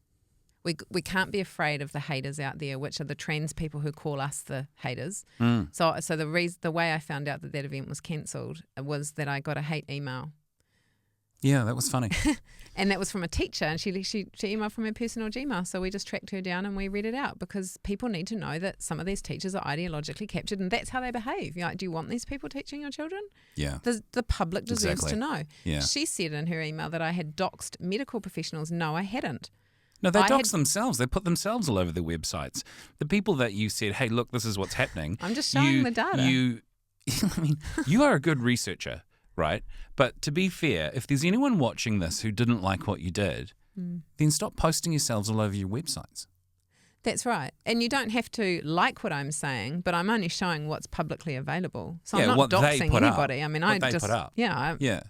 We can't be afraid of the haters out there, which are the trans people who call us the haters. So the way I found out that event was cancelled was that I got a hate email. Yeah, that was funny. And that was from a teacher, and she emailed from her personal Gmail. So we just tracked her down and we read it out, because people need to know that some of these teachers are ideologically captured, and that's how they behave. You're like, do you want these people teaching your children? Yeah. The public deserves to know. Yeah. She said in her email that I had doxed medical professionals. No, I hadn't. No, they dox themselves. They put themselves all over their websites. The people that you said, hey, look, this is what's happening. I'm just showing the data. I mean, you are a good researcher. Right? But to be fair, if there's anyone watching this who didn't like what you did, then stop posting yourselves all over your websites. That's right. And you don't have to like what I'm saying, but I'm only showing what's publicly available. So I'm not doxing anybody. I mean, I just put up. Yeah.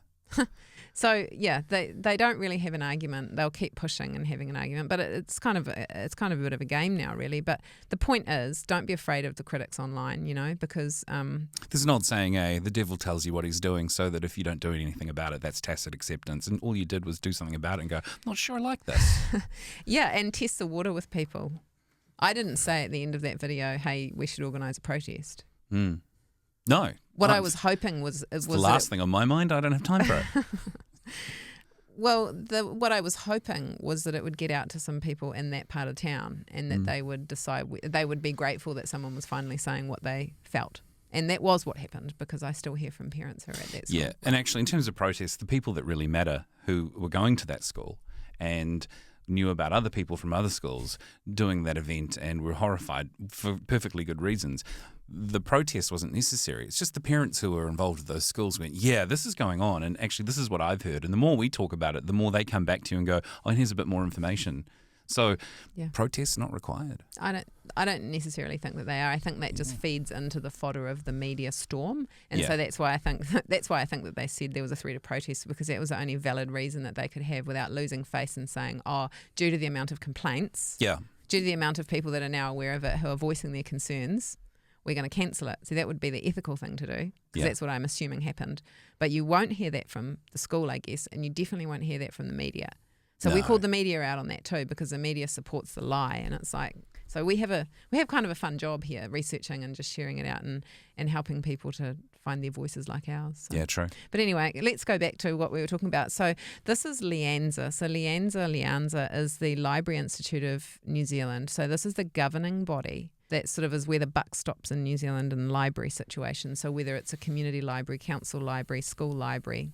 So yeah, they don't really have an argument. They'll keep pushing and having an argument, but it's kind of a bit of a game now, really. But the point is, don't be afraid of the critics online, because there's an old saying, the devil tells you what he's doing, so that if you don't do anything about it, that's tacit acceptance. And all you did was do something about it and go, I'm not sure I like this. Yeah, and test the water with people. I didn't say at the end of that video, hey, we should organise a protest. No. What I was hoping was the last thing on my mind. I don't have time for it. Well, what I was hoping was that it would get out to some people in that part of town, and that they would decide, they would be grateful that someone was finally saying what they felt. And that was what happened, because I still hear from parents who are at that school. Yeah, and actually in terms of protests, the people that really matter who were going to that school and knew about other people from other schools doing that event and were horrified for perfectly good reasons. The protest wasn't necessary. It's just the parents who were involved with those schools went, yeah, this is going on, and actually this is what I've heard. And the more we talk about it, the more they come back to you and go, oh, and here's a bit more information. So protests not required. I don't necessarily think that they are. I think that just feeds into the fodder of the media storm, and so that's why I think that they said there was a threat of protest, because that was the only valid reason that they could have without losing face and saying, oh, due to the amount of complaints, due to the amount of people that are now aware of it who are voicing their concerns, we're going to cancel it. So that would be the ethical thing to do, because that's what I'm assuming happened. But you won't hear that from the school, I guess, and you definitely won't hear that from the media. So we called the media out on that too, because the media supports the lie, and it's like, so we have kind of a fun job here, researching and just sharing it out and helping people to find their voices like ours. So. Yeah, true. But anyway, let's go back to what we were talking about. So this is LIANZA. So LIANZA is the Library Institute of New Zealand. So this is the governing body. That sort of is where the buck stops in New Zealand in library situations. So whether it's a community library, council library, school library,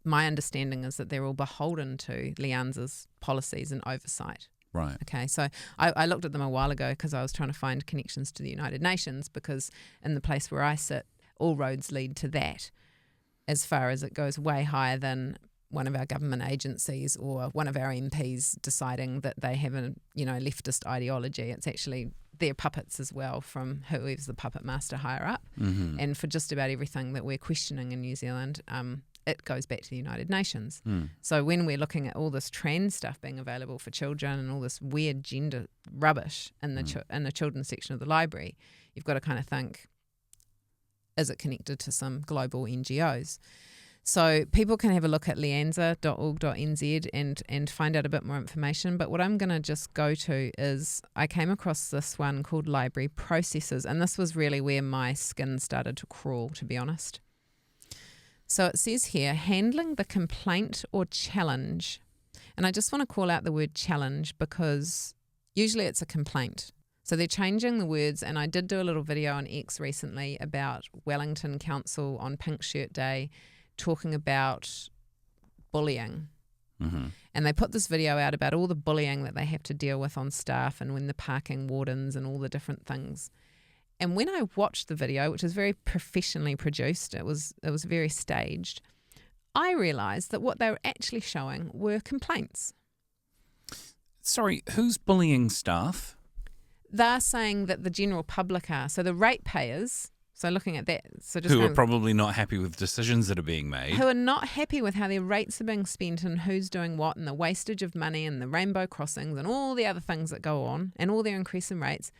my understanding is that they're all beholden to LIANZA's policies and oversight. Right. Okay, so I looked at them a while ago because I was trying to find connections to the United Nations, because in the place where I sit, all roads lead to that, as far as it goes way higher than one of our government agencies or one of our MPs deciding that they have a leftist ideology. It's actually their puppets as well, from whoever's the puppet master higher up. Mm-hmm. And for just about everything that we're questioning in New Zealand, it goes back to the United Nations. So when we're looking at all this trans stuff being available for children and all this weird gender rubbish in the children's section of the library, you've got to kind of think, is it connected to some global NGOs? So people can have a look at lianza.org.nz and find out a bit more information. But what I'm going to just go to is, I came across this one called Library Processes, and this was really where my skin started to crawl, to be honest. So it says here, handling the complaint or challenge. And I just want to call out the word challenge, because usually it's a complaint. So they're changing the words, and I did do a little video on X recently about Wellington Council on Pink Shirt Day talking about bullying. Mm-hmm. And they put this video out about all the bullying that they have to deal with on staff, and when the parking wardens and all the different things. And when I watched the video, which is very professionally produced, it was very staged, I realised that what they were actually showing were complaints. Sorry, who's bullying staff? They're saying that the general public are. So the ratepayers, so looking at that. So just who are probably not happy with decisions that are being made. Who are not happy with how their rates are being spent and who's doing what, and the wastage of money and the rainbow crossings and all the other things that go on, and all their increase in rates.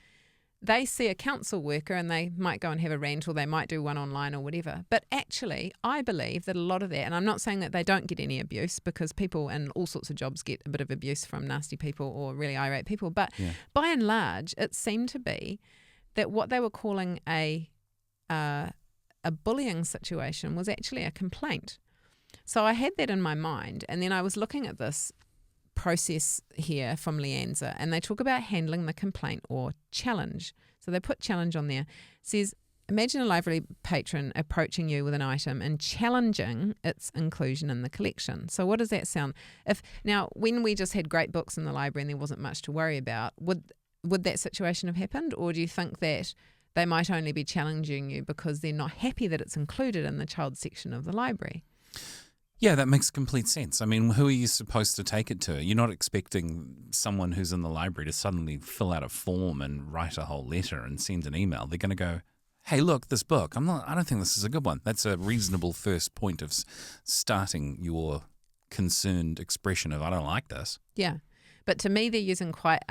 They see a council worker and they might go and have a rant, or they might do one online or whatever. But actually, I believe that a lot of that, and I'm not saying that they don't get any abuse, because people in all sorts of jobs get a bit of abuse from nasty people or really irate people. But by and large, it seemed to be that what they were calling a bullying situation was actually a complaint. So I had that in my mind, and then I was looking at this process here from LIANZA, and they talk about handling the complaint or challenge. So they put challenge on there. It says, imagine a library patron approaching you with an item and challenging its inclusion in the collection. So what does that sound? Now, when we just had great books in the library and there wasn't much to worry about, would that situation have happened? Or do you think that they might only be challenging you because they're not happy that it's included in the child section of the library? Yeah, that makes complete sense. I mean, who are you supposed to take it to? You're not expecting someone who's in the library to suddenly fill out a form and write a whole letter and send an email. They're going to go, hey, look, this book, I don't think this is a good one. That's a reasonable first point of starting your concerned expression of, I don't like this. Yeah. But to me, they're using quite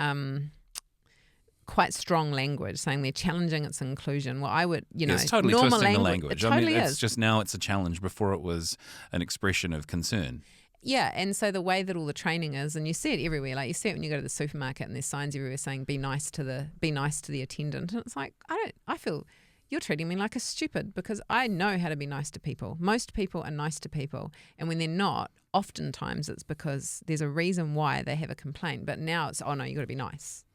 strong language, saying they're challenging its inclusion. Well, I would, it's totally normal twisting the language. It totally it's just now it's a challenge. Before it was an expression of concern. Yeah, and so the way that all the training is, and you see it everywhere, like you see it when you go to the supermarket and there's signs everywhere saying be nice to the attendant, and it's like I feel you're treating me like a stupid, because I know how to be nice to people. Most people are nice to people, and when they're not, oftentimes it's because there's a reason why they have a complaint. But now it's, oh no, you got to be nice.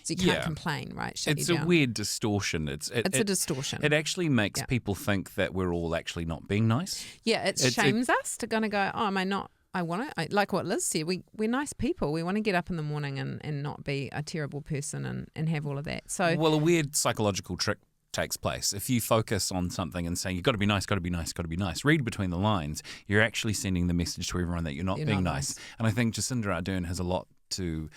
So you can't complain, right? It's a weird distortion. It's a distortion. It actually makes people think that we're all actually not being nice. Yeah, it shames us to kind of go, oh, am I not? I want to, like what Liz said, we're nice people. We want to get up in the morning and not be a terrible person and have all of that. So, well, a weird psychological trick takes place. If you focus on something and saying, you've got to be nice, got to be nice, got to be nice, read between the lines, you're actually sending the message to everyone that you're not being nice. And I think Jacinda Ardern has a lot to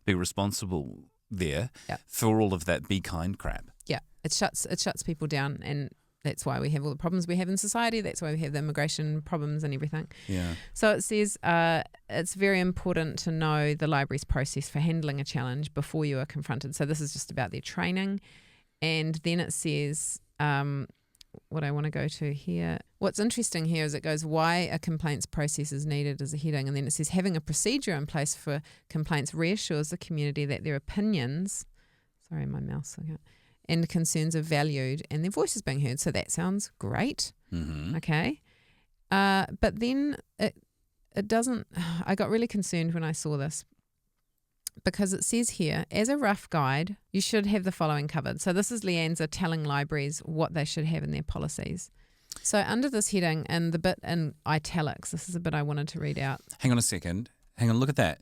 be responsible there for all of that be kind crap. Yeah, it shuts people down, and that's why we have all the problems we have in society. That's why we have the immigration problems and everything. Yeah. So it says it's very important to know the library's process for handling a challenge before you are confronted. So this is just about their training. And then it says, what I want to go to here. What's interesting here is it goes, why a complaints process is needed as a heading. And then it says, having a procedure in place for complaints reassures the community that their opinions, sorry, my mouse, and concerns are valued and their voice is being heard. So that sounds great. Mm-hmm. Okay. But then it doesn't, I got really concerned when I saw this, because it says here, as a rough guide, you should have the following covered. So this is LIANZA telling libraries what they should have in their policies. So under this heading, and the bit in italics, this is a bit I wanted to read out. Hang on a second. Hang on, look at that.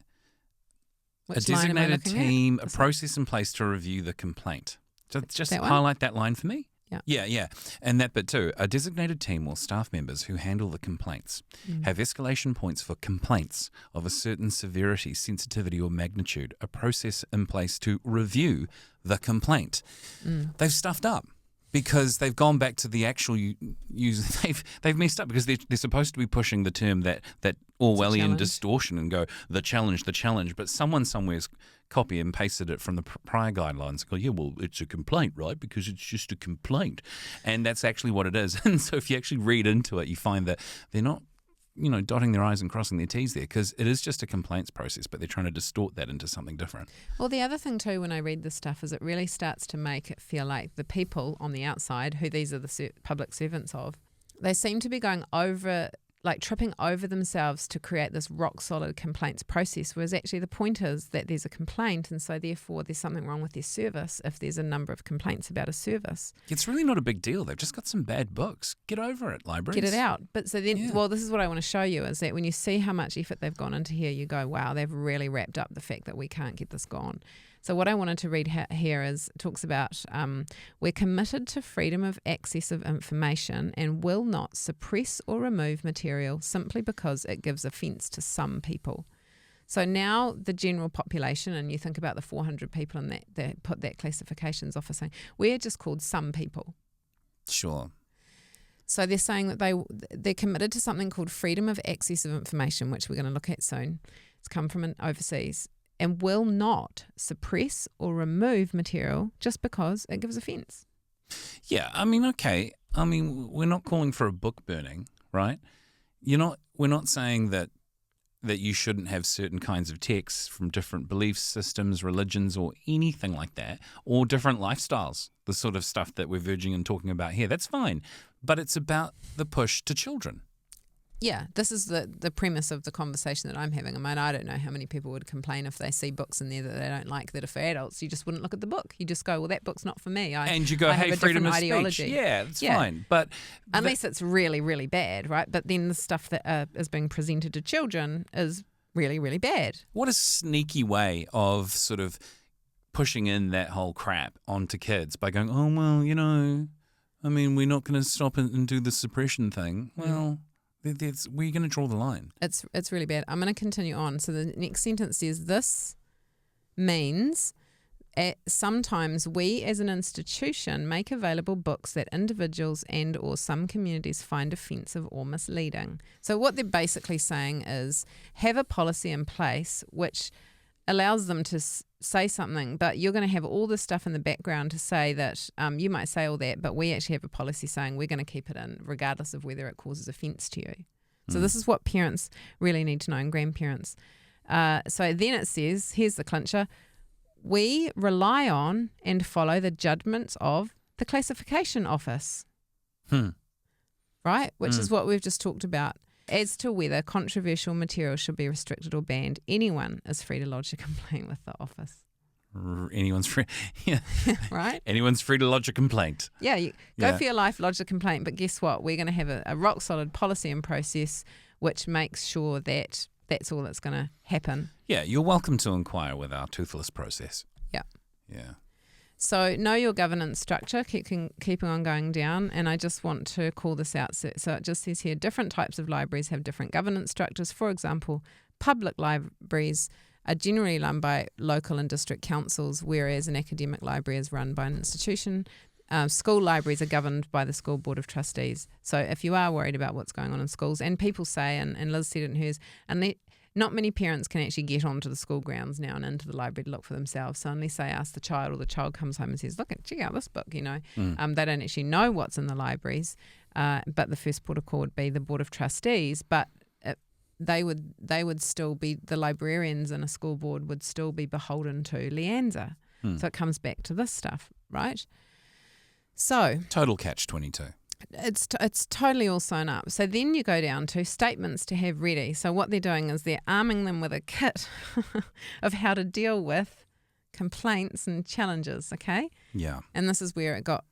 Which a designated team, at? A process in place to review the complaint. So just that highlight that line for me. Yeah. Yeah. And that bit too. A designated team or staff members who handle the complaints have escalation points for complaints of a certain severity, sensitivity or magnitude, a process in place to review the complaint. They've stuffed up because they've gone back to the actual use. They've messed up because they're supposed to be pushing the term that Orwellian distortion and go, the challenge. But someone somewhere's copy and pasted it from the prior guidelines and go, yeah, well, it's a complaint, right? Because it's just a complaint. And that's actually what it is. And so if you actually read into it, you find that they're not, dotting their I's and crossing their T's there, because it is just a complaints process, but they're trying to distort that into something different. Well, the other thing too, when I read this stuff, is it really starts to make it feel like the people on the outside, who these are the public servants of, they seem to be going over, like tripping over themselves to create this rock solid complaints process, whereas actually the point is that there's a complaint, and so therefore there's something wrong with their service if there's a number of complaints about a service. It's really not a big deal. They've just got some bad books. Get over it, libraries. Get it out. But so then, well, this is what I want to show you, is that when you see how much effort they've gone into here, you go, wow, they've really wrapped up the fact that we can't get this gone. So what I wanted to read here is, talks about we're committed to freedom of access of information and will not suppress or remove material simply because it gives offence to some people. So now the general population, and you think about the 400 people in that put that classifications office saying, we're just called some people. Sure. So they're saying that they're committed to something called freedom of access of information, which we're going to look at soon. It's come from overseas. And will not suppress or remove material just because it gives offence. Yeah, okay. We're not calling for a book burning, right? We're not saying that you shouldn't have certain kinds of texts from different belief systems, religions, or anything like that, or different lifestyles, the sort of stuff that we're verging and talking about here. That's fine. But it's about the push to children. Yeah, this is the premise of the conversation that I'm having. I don't know how many people would complain if they see books in there that they don't like that are for adults. You just wouldn't look at the book. You just go, well, that book's not for me. And you go, hey, freedom of speech. Yeah, that's fine. But unless it's really, really bad, right? But then the stuff that is being presented to children is really, really bad. What a sneaky way of sort of pushing in that whole crap onto kids by going, oh, well, we're not going to stop and do the suppression thing. Well... where are you going to draw the line? It's really bad. I'm going to continue on. So the next sentence says, this means sometimes we as an institution make available books that individuals and or some communities find offensive or misleading. So what they're basically saying is have a policy in place which allows them to say something, but you're going to have all this stuff in the background to say that you might say all that, but we actually have a policy saying we're going to keep it in regardless of whether it causes offence to you. So this is what parents really need to know, and grandparents. So then it says, here's the clincher, we rely on and follow the judgments of the classification office. Right? Which is what we've just talked about. As to whether controversial material should be restricted or banned, anyone is free to lodge a complaint with the office. Anyone's free, yeah. Right? Anyone's free to lodge a complaint. Yeah, go for your life, lodge a complaint, but guess what? We're going to have a rock solid policy and process which makes sure that that's all that's going to happen. Yeah, you're welcome to inquire with our toothless process. Yeah. Yeah. So know your governance structure, keeping on going down, and I just want to call this out. So it just says here, different types of libraries have different governance structures. For example, public libraries are generally run by local and district councils, whereas an academic library is run by an institution. School libraries are governed by the School Board of Trustees. So if you are worried about what's going on in schools, and people say, and Liz said it in hers, and not many parents can actually get onto the school grounds now and into the library to look for themselves. So unless they ask the child, or the child comes home and says, check out this book, they don't actually know what's in the libraries. But the first port of call would be the Board of Trustees. But they would still be, the librarians in a school board would still be beholden to LIANZA. So it comes back to this stuff, right? So total catch-22. It's totally all sewn up. So then you go down to statements to have ready. So what they're doing is they're arming them with a kit of how to deal with complaints and challenges, okay? Yeah. And this is where it got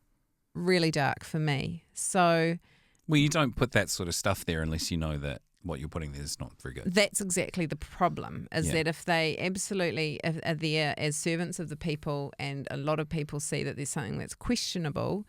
really dark for me. So... Well, you don't put that sort of stuff there unless you know that what you're putting there is not very good. That's exactly the problem, is that if they absolutely are there as servants of the people, and a lot of people see that there's something that's questionable,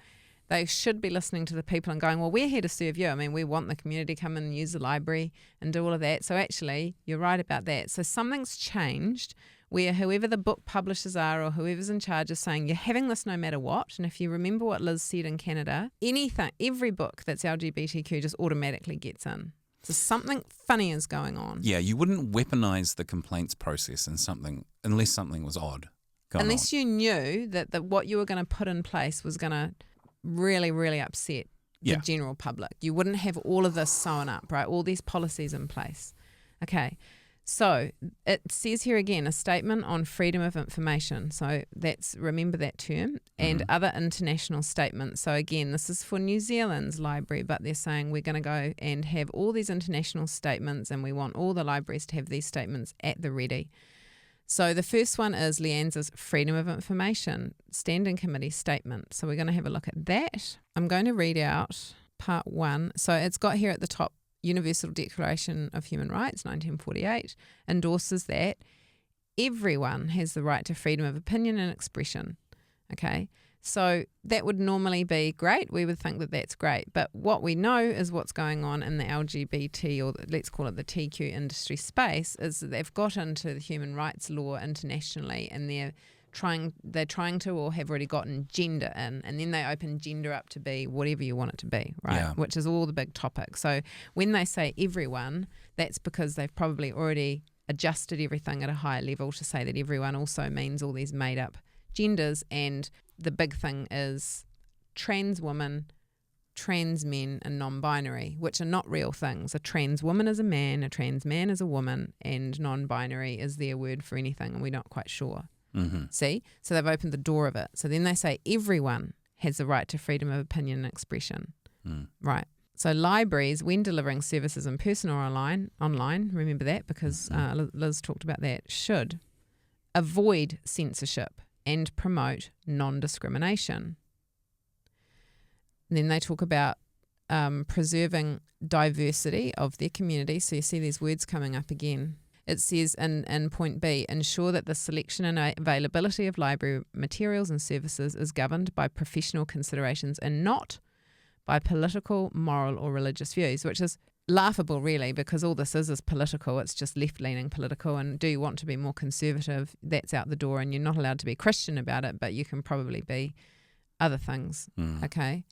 they should be listening to the people and going, well, we're here to serve you. I mean, we want the community to come in and use the library and do all of that. So actually, you're right about that. So something's changed where whoever the book publishers are, or whoever's in charge, is saying you're having this no matter what. And if you remember what Liz said in Canada, every book that's LGBTQ just automatically gets in. So something funny is going on. Yeah, you wouldn't weaponize the complaints process in something unless something was odd going unless on. You knew that what you were going to put in place was going to really, really upset the general public. You wouldn't have all of this sewn up, right? All these policies in place. Okay. So it says here again, a statement on freedom of information. So remember that term, and other international statements. So again, this is for New Zealand's library, but they're saying we're going to go and have all these international statements, and we want all the libraries to have these statements at the ready. So the first one is LIANZA's Freedom of Information Standing Committee statement. So we're going to have a look at that. I'm going to read out part 1. So it's got here at the top, Universal Declaration of Human Rights, 1948, endorses that everyone has the right to freedom of opinion and expression. Okay, so that would normally be great. We would think that that's great. But what we know is what's going on in the LGBT, or let's call it the TQ industry space, is that they've got into the human rights law internationally, and they're trying to, or have already gotten gender in, and then they open gender up to be whatever you want it to be, right? Yeah. Which is all the big topic. So when they say everyone, that's because they've probably already adjusted everything at a higher level to say that everyone also means all these made up genders. And the big thing is trans woman, trans men, and non-binary, which are not real things. A trans woman is a man, a trans man is a woman, and non-binary is their word for anything, and we're not quite sure. Mm-hmm. See? So they've opened the door of it. So then they say everyone has the right to freedom of opinion and expression. Right. So libraries, when delivering services in person or online, remember that because Liz talked about that, should avoid censorship and promote non-discrimination. And then they talk about preserving diversity of their community. So you see these words coming up again. It says in point B, ensure that the selection and availability of library materials and services is governed by professional considerations and not by political, moral or religious views, which is laughable really, because all this is political. It's just left-leaning political, and do you want to be more conservative, that's out the door, and you're not allowed to be Christian about it, but you can probably be other things, okay?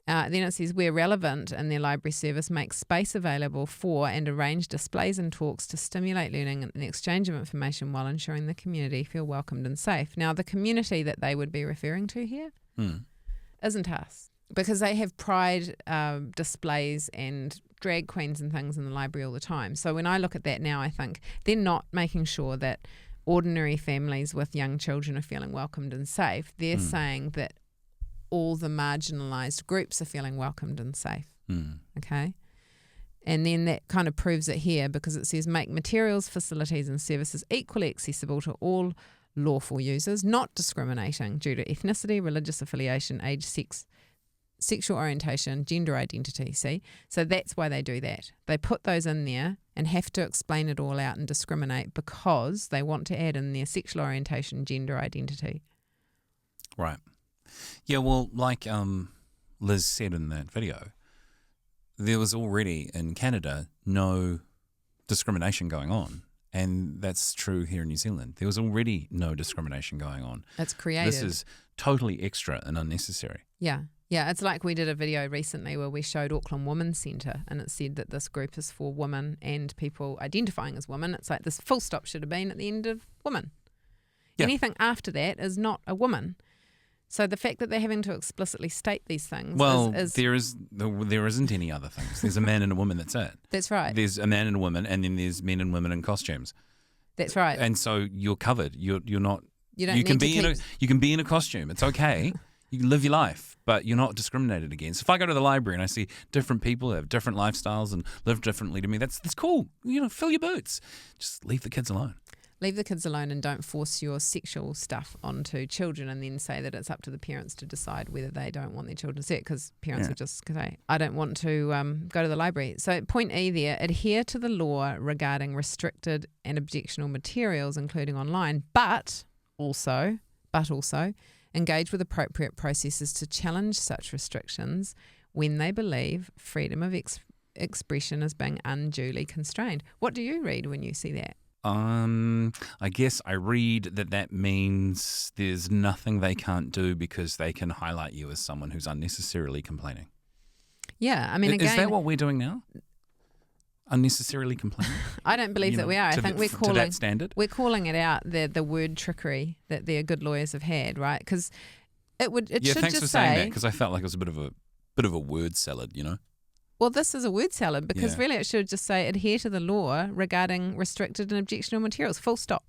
Then it says, where relevant in their library service, make space available for and arrange displays and talks to stimulate learning and the exchange of information while ensuring the community feel welcomed and safe. Now, the community that they would be referring to here isn't us, because they have pride displays and drag queens and things in the library all the time. So when I look at that now, I think they're not making sure that ordinary families with young children are feeling welcomed and safe. They're saying that all the marginalised groups are feeling welcomed and safe. Okay? And then that kind of proves it here, because it says make materials, facilities and services equally accessible to all lawful users, not discriminating due to ethnicity, religious affiliation, age, sex, sexual orientation, gender identity, see? So that's why they do that. They put those in there and have to explain it all out and discriminate because they want to add in their sexual orientation, gender identity. Right. Yeah, well, like Liz said in that video, there was already in Canada no discrimination going on And that's true here in New Zealand. There was already no discrimination going on. It's created. This is totally extra and unnecessary. Yeah. Yeah, it's like we did a video recently where we showed Auckland Women's Centre, and it said that this group is for women and people identifying as women. It's like this full stop should have been at the end of woman. Yeah. Anything after that is not a woman. So the fact that they're having to explicitly state these things is there isn't any other things. There's a man and a woman, that's it. That's right. There's a man and a woman, and then there's men and women in costumes. That's right. And so you're covered. You're not. You don't. You can be in a costume. It's okay. You can live your life, but you're not discriminated against. If I go to the library and I see different people who have different lifestyles and live differently to me, that's cool. Fill your boots. Just leave the kids alone. Leave the kids alone and don't force your sexual stuff onto children and then say that it's up to the parents to decide whether they don't want their children to see it, because parents will just say, I don't want to go to the library. So point E there, adhere to the law regarding restricted and objectionable materials, including online, but also engage with appropriate processes to challenge such restrictions when they believe freedom of expression is being unduly constrained. What do you read when you see that? I guess I read that means there's nothing they can't do because they can highlight you as someone who's unnecessarily complaining. Yeah, I mean, is that what we're doing now? Unnecessarily complaining? I don't believe that we are. I think we're calling to that standard. We're calling it out, the word trickery that their good lawyers have had, right? Because it should thanks just for saying that, because I felt like it was a bit of a word salad, Well, this is a word salad because really it should just say adhere to the law regarding restricted and objectionable materials, full stop.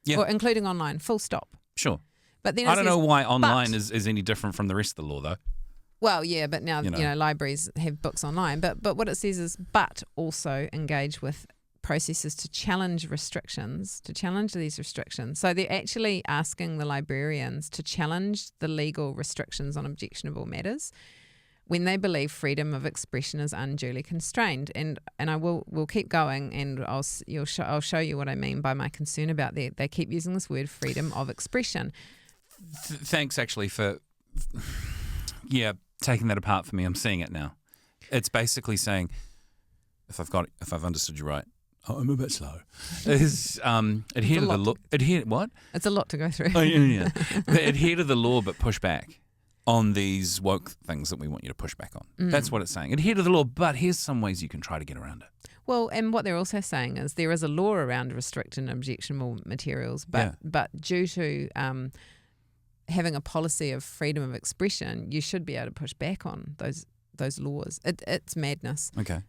Yeah. Or including online, full stop. Sure. But then I don't know why online is any different from the rest of the law, though. Well, yeah, but now, libraries have books online. But what it says is, but also engage with processes to challenge these restrictions. So they're actually asking the librarians to challenge the legal restrictions on objectionable matters when they believe freedom of expression is unduly constrained. And we'll keep going, and I'll show you what I mean by my concern about that. They keep using this word freedom of expression. Thanks, actually, for taking that apart for me. I'm seeing it now. It's basically saying, if I've understood you right, I'm a bit slow. Is adhere to the law. Adhere what? It's a lot to go through. Oh yeah. Adhere to the law, but push back on these woke things that we want you to push back on. That's what it's saying. Adhere to the law, but here's some ways you can try to get around it. Well, and what they're also saying is there is a law around restricted and objectionable materials, but due to having a policy of freedom of expression, you should be able to push back on those laws. It's madness. Okay.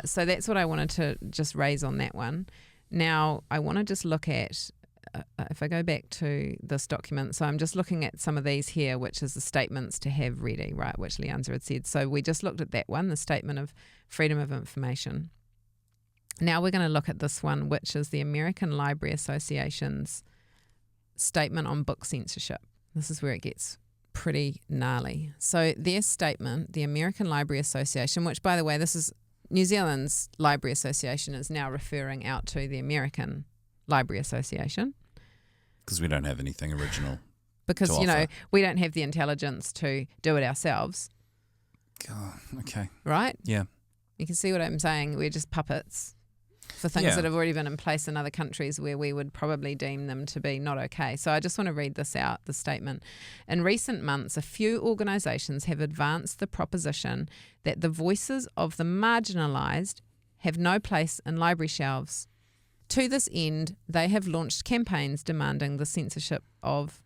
So that's what I wanted to just raise on that one. Now, I want to just look at, if I go back to this document, so I'm just looking at some of these here, which is the statements to have ready, right, which LIANZA had said. So we just looked at that one, the statement of freedom of information. Now we're going to look at this one, which is the American Library Association's statement on book censorship. This is where it gets pretty gnarly. So their statement, the American Library Association, which, by the way, this is New Zealand's Library Association, is now referring out to the American Library Association. Because we don't have anything original. Because, we don't have the intelligence to do it ourselves. Oh, okay. Right? Yeah. You can see what I'm saying. We're just puppets for things that have already been in place in other countries where we would probably deem them to be not okay. So I just want to read this out, the statement. In recent months, a few organisations have advanced the proposition that the voices of the marginalised have no place in library shelves. To this end, they have launched campaigns demanding the censorship of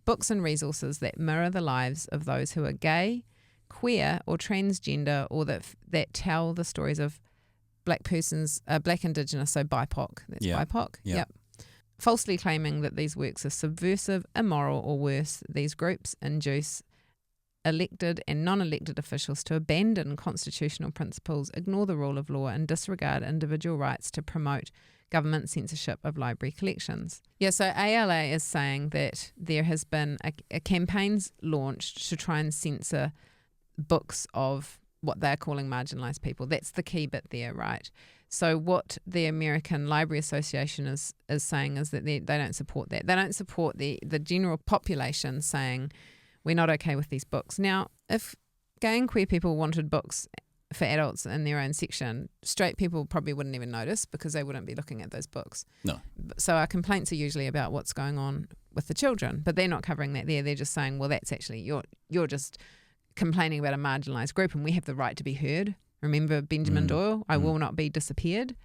books and resources that mirror the lives of those who are gay, queer or transgender, or that tell the stories of Black persons, Black Indigenous, so BIPOC. That's BIPOC. Yep. Falsely claiming that these works are subversive, immoral, or worse, these groups induce elected and non-elected officials to abandon constitutional principles, ignore the rule of law, and disregard individual rights to promote government censorship of library collections. Yeah, so ALA is saying that there has been a campaigns launched to try and censor books of what they're calling marginalised people. That's the key bit there, right? So what the American Library Association is saying is that they don't support that. They don't support the general population saying we're not okay with these books. Now, if gay and queer people wanted books for adults in their own section, straight people probably wouldn't even notice because they wouldn't be looking at those books. No. So our complaints are usually about what's going on with the children, but they're not covering that there. They're just saying, well, that's actually, you're just complaining about a marginalised group and we have the right to be heard. Remember Benjamin Doyle, I will not be disappeared.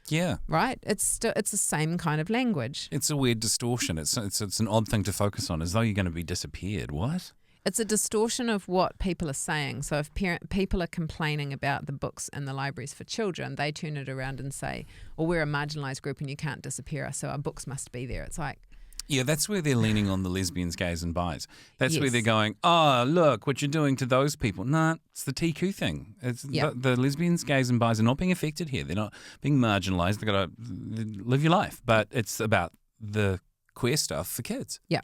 Yeah. Right? It's the same kind of language. It's a weird distortion. It's an odd thing to focus on, as though you're going to be disappeared. What? It's a distortion of what people are saying. So if people are complaining about the books in the libraries for children, they turn it around and say, well, we're a marginalised group and you can't disappear us, so our books must be there. It's like... Yeah, that's where they're leaning on the lesbians, gays and bis. That's where they're going, oh, look, what you're doing to those people. Nah, it's the TQ thing. It's the lesbians, gays and bis are not being affected here. They're not being marginalised. They've got to live your life. But it's about the queer stuff for kids. Yeah.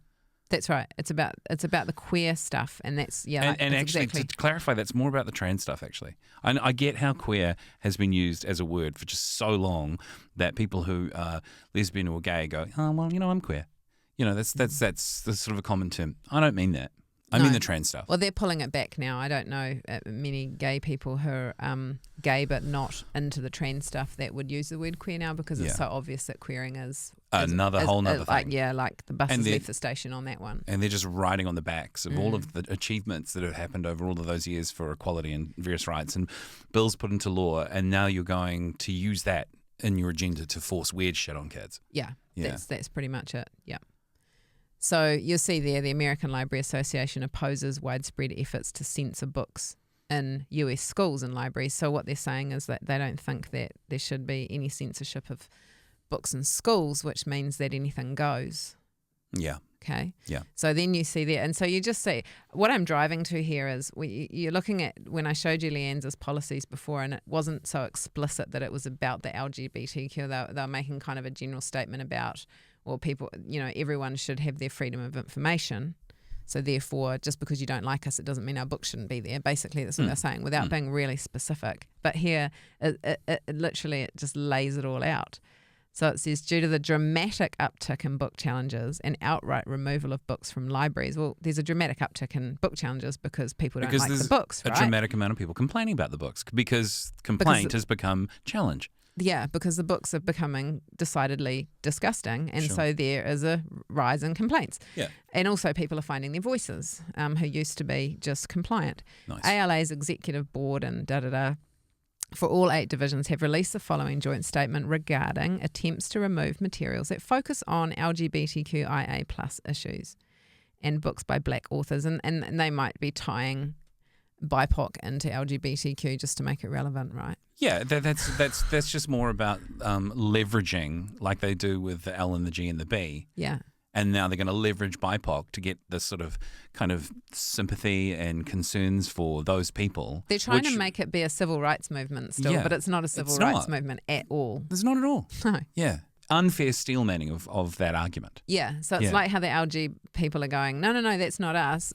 That's right. It's about the queer stuff, and that's and actually, exactly. To clarify, that's more about the trans stuff. Actually, I get how queer has been used as a word for just so long that people who are lesbian or gay go, oh well, I'm queer. That's sort of a common term. I don't mean that. I mean the trans stuff. Well, they're pulling it back now. I don't know many gay people who are gay but not into the trans stuff that would use the word queer now because it's so obvious that queering is another whole thing. Like the bus has left the station on that one. And they're just riding on the backs of all of the achievements that have happened over all of those years for equality and various rights and bills put into law. And now you're going to use that in your agenda to force weird shit on kids. Yeah. That's pretty much it. Yeah. So you'll see there the American Library Association opposes widespread efforts to censor books in US schools and libraries. So what they're saying is that they don't think that there should be any censorship of books in schools, which means that anything goes. Yeah. Okay. Yeah. So then you see there, and so you just see what I'm driving to here is you're looking at when I showed you LIANZA's policies before, and it wasn't so explicit that it was about the LGBTQ. They were making kind of a general statement about, well, people, everyone should have their freedom of information. So therefore, just because you don't like us, it doesn't mean our book shouldn't be there. Basically, that's what they're saying without being really specific. But here, it literally just lays it all out. So it says, due to the dramatic uptick in book challenges and outright removal of books from libraries. Well, there's a dramatic uptick in book challenges because people don't like the books, right? A dramatic amount of people complaining about the books because complaint has become challenge. Yeah, because the books are becoming decidedly disgusting, and so there is a rise in complaints. Yeah. And also people are finding their voices who used to be just compliant. Nice. ALA's executive board and for all 8 divisions have released the following joint statement regarding attempts to remove materials that focus on LGBTQIA+ issues and books by black authors, and they might be tying BIPOC into LGBTQ just to make it relevant, right? Yeah, that's just more about leveraging, like they do with the L and the G and the B. Yeah. And now they're going to leverage BIPOC to get this sort of kind of sympathy and concerns for those people. They're trying to make it be a civil rights movement still, but it's not a civil rights movement at all. It's not at all. No. Yeah. Unfair steelmanning of that argument. Yeah. So it's like how the LG people are going, no, that's not us.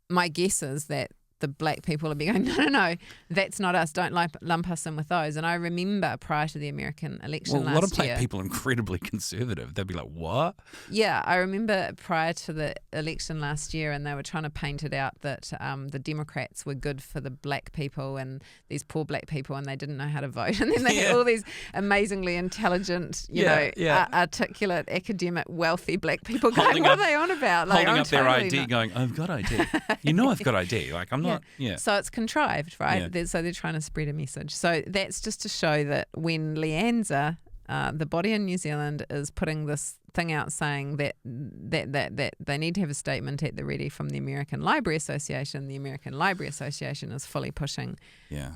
My guess is that the black people will be going, no, that's not us. Don't lump us in with those. And I remember prior to the American election last year. A lot of black people are incredibly conservative. They'd be like, what? Yeah, I remember prior to the election last year, and they were trying to paint it out that the Democrats were good for the black people and these poor black people, and they didn't know how to vote. And then they had all these amazingly intelligent, articulate, academic, wealthy black people going, what are they on about? Like, holding up their ID going, I've got ID. I've got ID. Like, I'm not. Yeah. So it's contrived, right? Yeah. So they're trying to spread a message. So that's just to show that when LIANZA, the body in New Zealand, is putting this thing out saying that they need to have a statement at the ready from the American Library Association, the American Library Association is fully pushing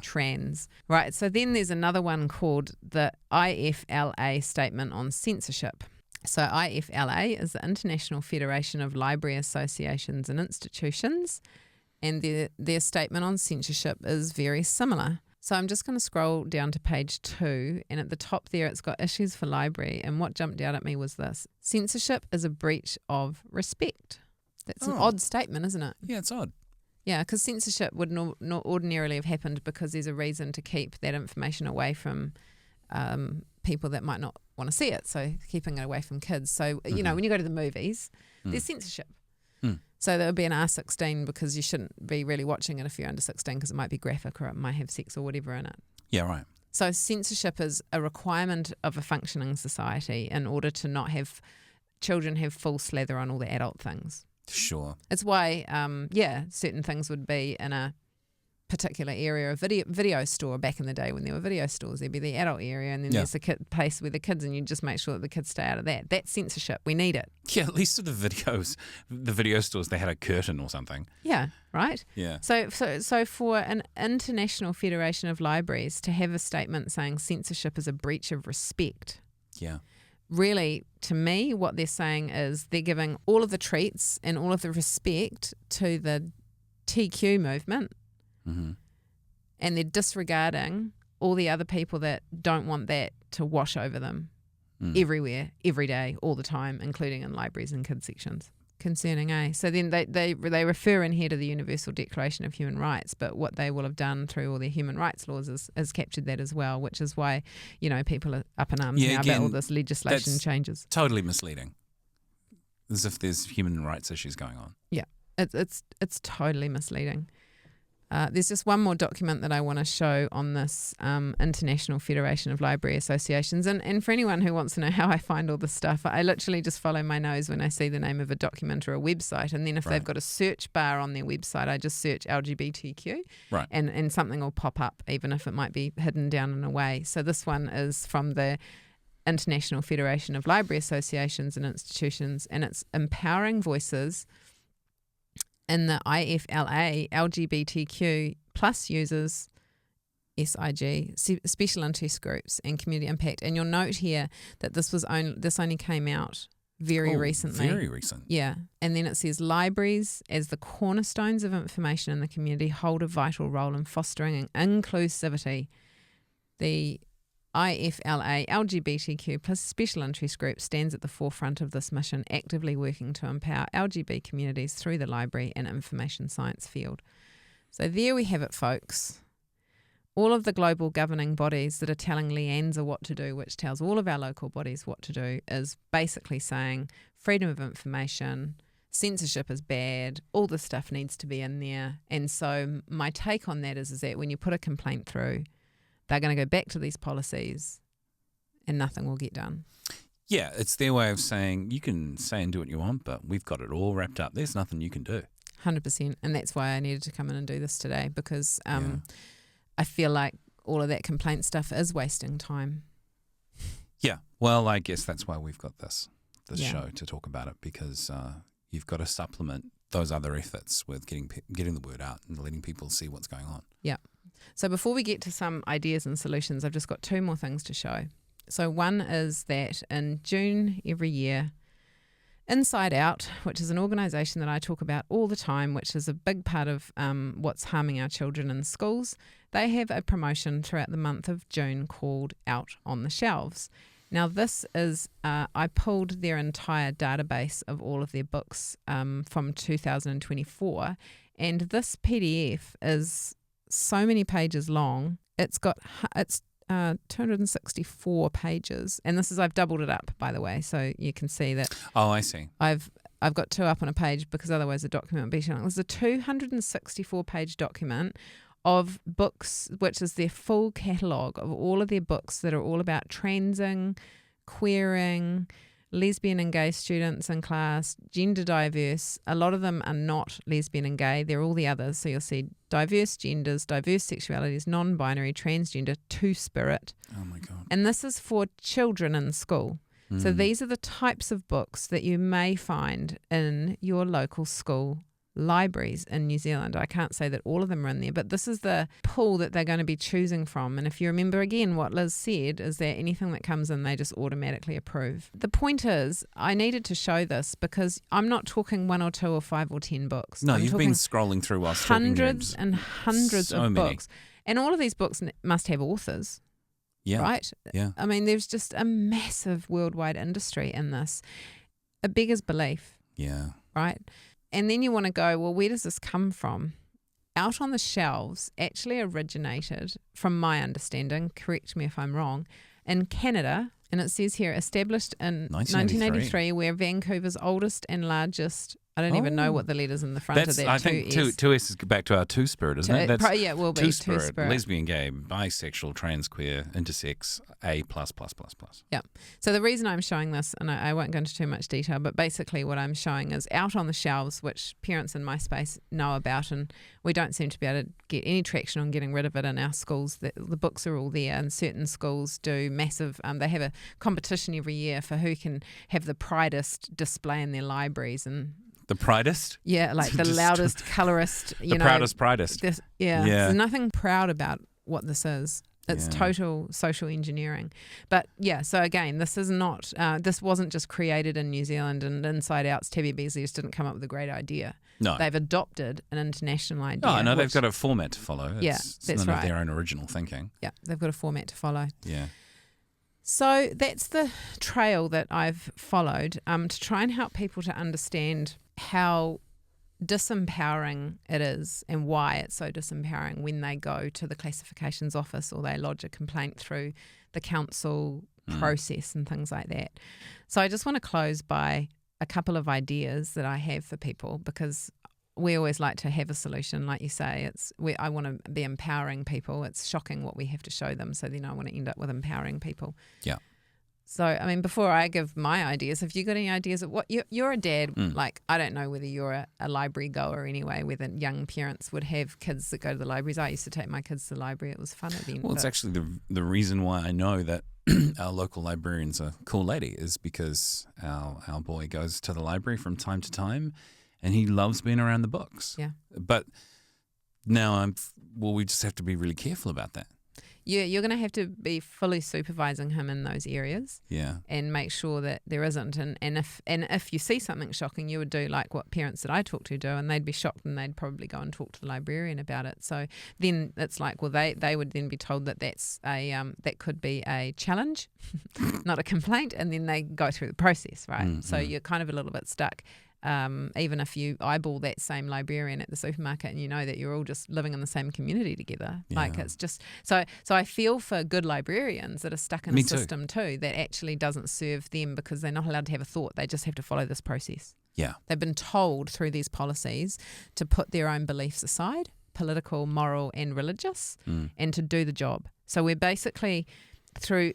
trans. Right. So then there's another one called the IFLA Statement on Censorship. So IFLA is the International Federation of Library Associations and Institutions, and their statement on censorship is very similar. So I'm just going to scroll down to page 2, and at the top there it's got issues for library, and what jumped out at me was this: censorship is a breach of respect. That's an odd statement, isn't it? Yeah, it's odd. Yeah, because censorship would not ordinarily have happened because there's a reason to keep that information away from people that might not want to see it, so keeping it away from kids. So, when you go to the movies, there's censorship. So that would be an R16 because you shouldn't be really watching it if you're under 16 because it might be graphic or it might have sex or whatever in it. Yeah, right. So censorship is a requirement of a functioning society in order to not have children have full slather on all the adult things. Sure. It's why, certain things would be in a particular area of video store back in the day when there were video stores. There'd be the adult area and then there's the place with the kids, and you just make sure that the kids stay out of that. That's censorship. We need it. Yeah, at least with the video stores, they had a curtain or something. Yeah, right? Yeah. So for an international federation of libraries to have a statement saying censorship is a breach of respect. Yeah. Really, to me, what they're saying is they're giving all of the treats and all of the respect to the TQ movement. Mm-hmm. And they're disregarding all the other people that don't want that to wash over them everywhere, every day, all the time, including in libraries and kids sections. Concerning, eh? So then they refer in here to the Universal Declaration of Human Rights, but what they will have done through all their human rights laws is captured that as well, which is why, people are up in arms now about all this legislation changes. Totally misleading. As if there's human rights issues going on. Yeah, it's totally misleading. There's just one more document that I want to show on this International Federation of Library Associations. And for anyone who wants to know how I find all this stuff, I literally just follow my nose when I see the name of a document or a website. And then if they've got a search bar on their website, I just search LGBTQ. Right. And something will pop up, even if it might be hidden down in a way. So this one is from the International Federation of Library Associations and Institutions, and it's empowering voices in the IFLA, LGBTQ plus users, SIG, special interest groups and community impact. And you'll note here that this only came out very recently. Very recent. Yeah. And then it says libraries as the cornerstones of information in the community hold a vital role in fostering inclusivity. The IFLA LGBTQ plus special interest group stands at the forefront of this mission, actively working to empower LGBT communities through the library and information science field. So there we have it, folks. All of the global governing bodies that are telling LIANZA what to do, which tells all of our local bodies what to do, is basically saying freedom of information, censorship is bad, all this stuff needs to be in there. And so my take on that is that when you put a complaint through, they're going to go back to these policies and nothing will get done. Yeah, it's their way of saying you can say and do what you want, but we've got it all wrapped up. There's nothing you can do. 100%. And that's why I needed to come in and do this today, because I feel like all of that complaint stuff is wasting time. Yeah. Well, I guess that's why we've got this show to talk about it, because you've got to supplement those other efforts with getting the word out and letting people see what's going on. Yeah. So before we get to some ideas and solutions, I've just got two more things to show. So one is that in June every year, InsideOut, which is an organisation that I talk about all the time, which is a big part of what's harming our children in schools, they have a promotion throughout the month of June called Out on the Shelves. Now this is, I pulled their entire database of all of their books from 2024, and this PDF is so many pages long. It's 264 pages, and I've doubled it up, by the way, so you can see that. Oh, I see. I've got two up on a page because otherwise the document would be too long. There's a 264 page document of books, which is their full catalogue of all of their books that are all about transing, queering, lesbian and gay students in class, gender diverse. A lot of them are not lesbian and gay. They're all the others. So you'll see diverse genders, diverse sexualities, non-binary, transgender, two-spirit. Oh, my God. And this is for children in school. So these are the types of books that you may find in your local school libraries in New Zealand. I can't say that all of them are in there, but this is the pool that they're going to be choosing from. And if you remember again, what Liz said is that anything that comes in, they just automatically approve. The point is, I needed to show this because I'm not talking 1 or 2 or 5 or 10 books. No, you've been scrolling through whilst hundreds and hundreds so of many books. And all of these books must have authors. Yeah. Right? Yeah. I mean, there's just a massive worldwide industry in this. It beggars belief. Yeah. Right? And then you want to go, well, where does this come from? Out on the Shelves actually originated, from my understanding, correct me if I'm wrong, in Canada. And it says here, established in 1983, where Vancouver's oldest and largest I don't even know what the letters in the front of that. I think two S is back to our two-spirit, isn't it? It will be two-spirit. Lesbian, gay, bisexual, trans, queer, intersex, A++++. Yeah. So the reason I'm showing this, and I won't go into too much detail, but basically what I'm showing is out on the shelves, which parents in my space know about, and we don't seem to be able to get any traction on getting rid of it in our schools. The books are all there, and certain schools do massive, they have a competition every year for who can have the pridest display in their libraries, and the pridest? Yeah, like the loudest, colorist, the proudest, pridest. There's nothing proud about what this is. It's total social engineering. But yeah, so again, this is not, this wasn't just created in New Zealand, and InsideOut's Tabby Beasley just didn't come up with a great idea. No. They've adopted an international idea. Oh, no, they've got a format to follow. That's none right. of their own original thinking. Yeah, they've got a format to follow. Yeah. So that's the trail that I've followed to try and help people to understand how disempowering it is and why it's so disempowering when they go to the classifications office or they lodge a complaint through the council process and things like that. So I just want to close by a couple of ideas that I have for people, because we always like to have a solution. Like you say, I want to be empowering people. It's shocking what we have to show them, so then I want to end up with empowering people. Yeah. So, I mean, before I give my ideas, have you got any ideas of what you're a dad? Like, I don't know whether you're a library goer anyway, whether young parents would have kids that go to the libraries. I used to take my kids to the library. It was fun at the end. Well, it's actually the reason why I know that our local librarian's a cool lady is because our boy goes to the library from time to time and he loves being around the books. Yeah. But now we just have to be really careful about that. Yeah, you're going to have to be fully supervising him in those areas. Yeah. And make sure that there isn't. And if you see something shocking, you would do like what parents that I talk to do, and they'd be shocked and they'd probably go and talk to the librarian about it. So then it's like, well, they would then be told that that's that could be a challenge, not a complaint, and then they go through the process, right? So you're kind of a little bit stuck. Even if you eyeball that same librarian at the supermarket and you know that you're all just living in the same community together. Yeah. Like it's just so I feel for good librarians that are stuck in a system too that actually doesn't serve them, because they're not allowed to have a thought. They just have to follow this process. Yeah. They've been told through these policies to put their own beliefs aside, political, moral and religious, and to do the job. So we're basically through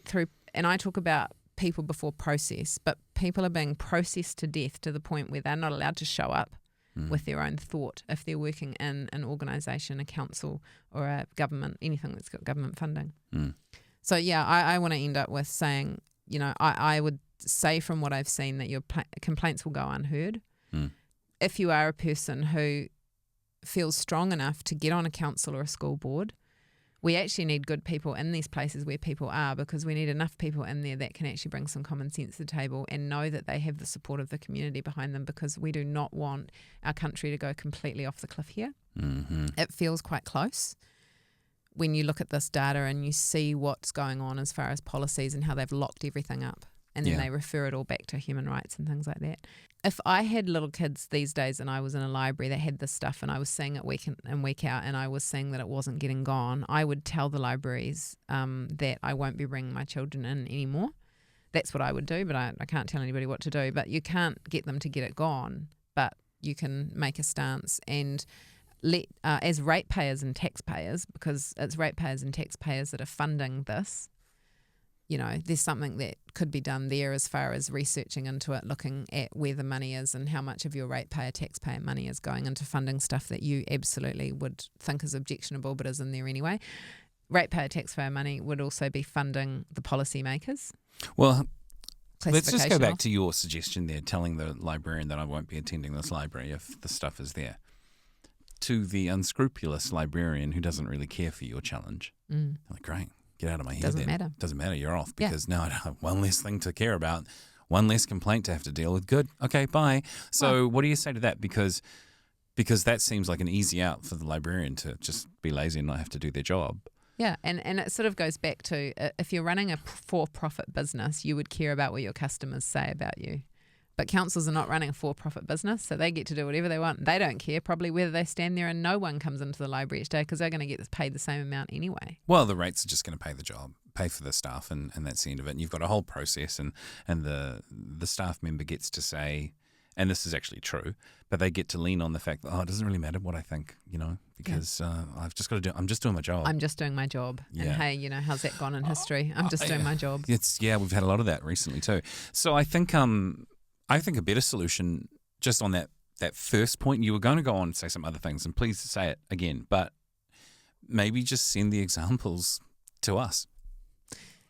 and I talk about people before process, but people are being processed to death to the point where they're not allowed to show up with their own thought if they're working in an organisation, a council or a government, anything that's got government funding. So yeah, I want to end up with saying, you know, I would say from what I've seen that your complaints will go unheard. If you are a person who feels strong enough to get on a council or a school board, we actually need good people in these places where people are, because we need enough people in there that can actually bring some common sense to the table and know that they have the support of the community behind them, because we do not want our country to go completely off the cliff here. It feels quite close when you look at this data and you see what's going on as far as policies and how they've locked everything up. And then they refer it all back to human rights and things like that. If I had little kids these days and I was in a library that had this stuff and I was seeing it week in and week out and I was seeing that it wasn't getting gone, I would tell the libraries that I won't be bringing my children in anymore. That's what I would do, but I can't tell anybody what to do. But you can't get them to get it gone, but you can make a stance and let, as ratepayers and taxpayers, because it's ratepayers and taxpayers that are funding this, you know, there's something that could be done there as far as researching into it, looking at where the money is and how much of your ratepayer, taxpayer money is going into funding stuff that you absolutely would think is objectionable but is in there anyway. Ratepayer, taxpayer money would also be funding the policymakers. Well, let's just go back to your suggestion there, telling the librarian that I won't be attending this library if the stuff is there. To the unscrupulous librarian who doesn't really care for your challenge. I'm like, great. Get out of my head. Doesn't matter. Doesn't matter. You're off, because now I have one less thing to care about, one less complaint to have to deal with. Good. Okay, bye. So what do you say to that? Because that seems like an easy out for the librarian to just be lazy and not have to do their job. Yeah, and it sort of goes back to if you're running a for-profit business, you would care about what your customers say about you. But councils are not running a for-profit business, so they get to do whatever they want. They don't care probably whether they stand there and no one comes into the library each day, because they're going to get paid the same amount anyway. Well, the rates are just going to pay the job, pay for the staff, and that's the end of it. And you've got a whole process, and the staff member gets to say and this is actually true, but they get to lean on the fact that, it doesn't really matter what I think, because I've just got to I'm just doing my job. I'm just doing my job. Yeah. And hey, how's that gone in history? I'm just doing my job. We've had a lot of that recently too. So I think a better solution, just on that first point, you were going to go on and say some other things, and please say it again, but maybe just send the examples to us.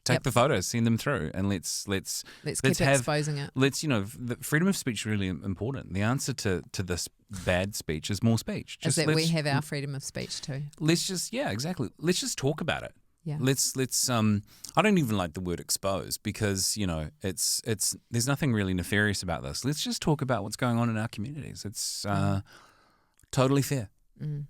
Take the photos, send them through, and let's keep exposing it. The freedom of speech is really important. The answer to this bad speech is more speech. We have our freedom of speech too. Exactly. Let's just talk about it. Yeah. Let's I don't even like the word expose, because it's there's nothing really nefarious about this. Let's just talk about what's going on in our communities. It's totally fair. Mm.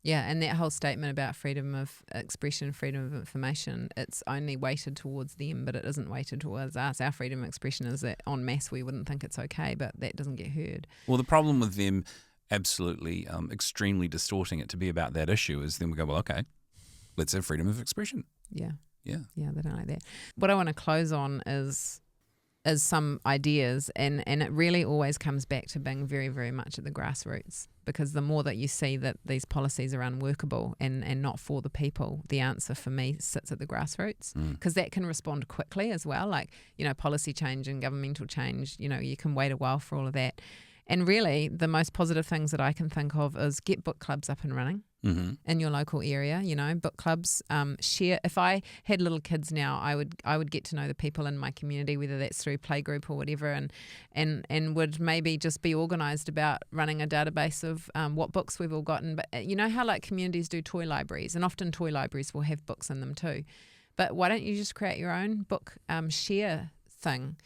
Yeah, and that whole statement about freedom of expression, freedom of information, it's only weighted towards them, but it isn't weighted towards us. Our freedom of expression is that en masse we wouldn't think it's okay, but that doesn't get heard. Well, the problem with them absolutely extremely distorting it to be about that issue is then we go, well, okay, let's have freedom of expression. Yeah. Yeah. Yeah, they don't like that. What I want to close on is some ideas, and it really always comes back to being very, very much at the grassroots, because the more that you see that these policies are unworkable and not for the people, the answer for me sits at the grassroots, because that can respond quickly as well. Like, policy change and governmental change, you can wait a while for all of that. And really, the most positive things that I can think of is get book clubs up and running in your local area. Book clubs. Share. If I had little kids now, I would get to know the people in my community, whether that's through playgroup or whatever, and would maybe just be organised about running a database of what books we've all gotten. But how like communities do toy libraries, and often toy libraries will have books in them too. But why don't you just create your own book share thing?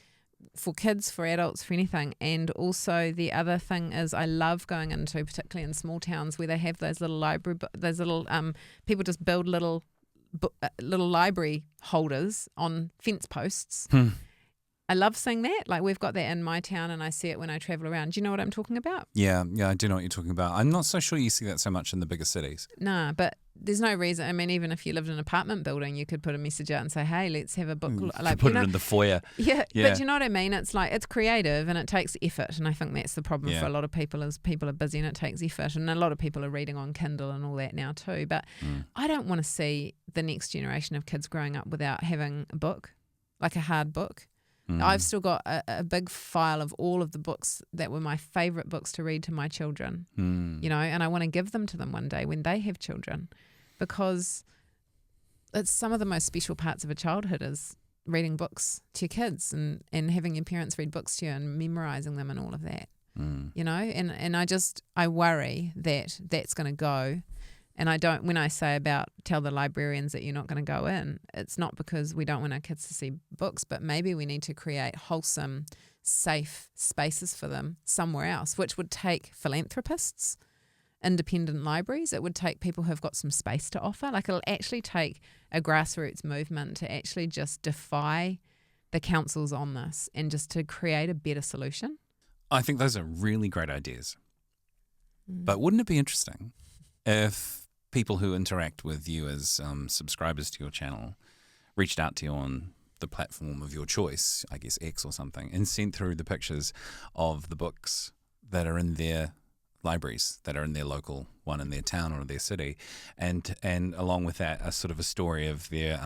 For kids, for adults, for anything. And also the other thing is I love going into, particularly in small towns where they have those little library, those little people just build little library holders on fence posts. I love seeing that. Like, we've got that in my town, and I see it when I travel around. Do you know what I'm talking about? Yeah, I do know what you're talking about. I'm not so sure you see that so much in the bigger cities. Nah, but there's no reason. I mean, even if you lived in an apartment building, you could put a message out and say, hey, let's have a book. Put it in the foyer. Yeah, but you know what I mean? It's like, it's creative and it takes effort. And I think that's the problem for a lot of people, is people are busy and it takes effort. And a lot of people are reading on Kindle and all that now too. But I don't want to see the next generation of kids growing up without having a book, like a hard book. I've still got a big file of all of the books that were my favourite books to read to my children, and I want to give them to them one day when they have children, because it's some of the most special parts of a childhood is reading books to your kids and having your parents read books to you and memorising them and all of that, and I worry that that's going to go. And when I say about tell the librarians that you're not going to go in, it's not because we don't want our kids to see books, but maybe we need to create wholesome, safe spaces for them somewhere else, which would take philanthropists, independent libraries. It would take people who've got some space to offer. Like, it'll actually take a grassroots movement to actually just defy the councils on this and just to create a better solution. I think those are really great ideas. But wouldn't it be interesting if people who interact with you as subscribers to your channel reached out to you on the platform of your choice, I guess X or something, and sent through the pictures of the books that are in their libraries, that are in their local one in their town or their city, and along with that a sort of a story of their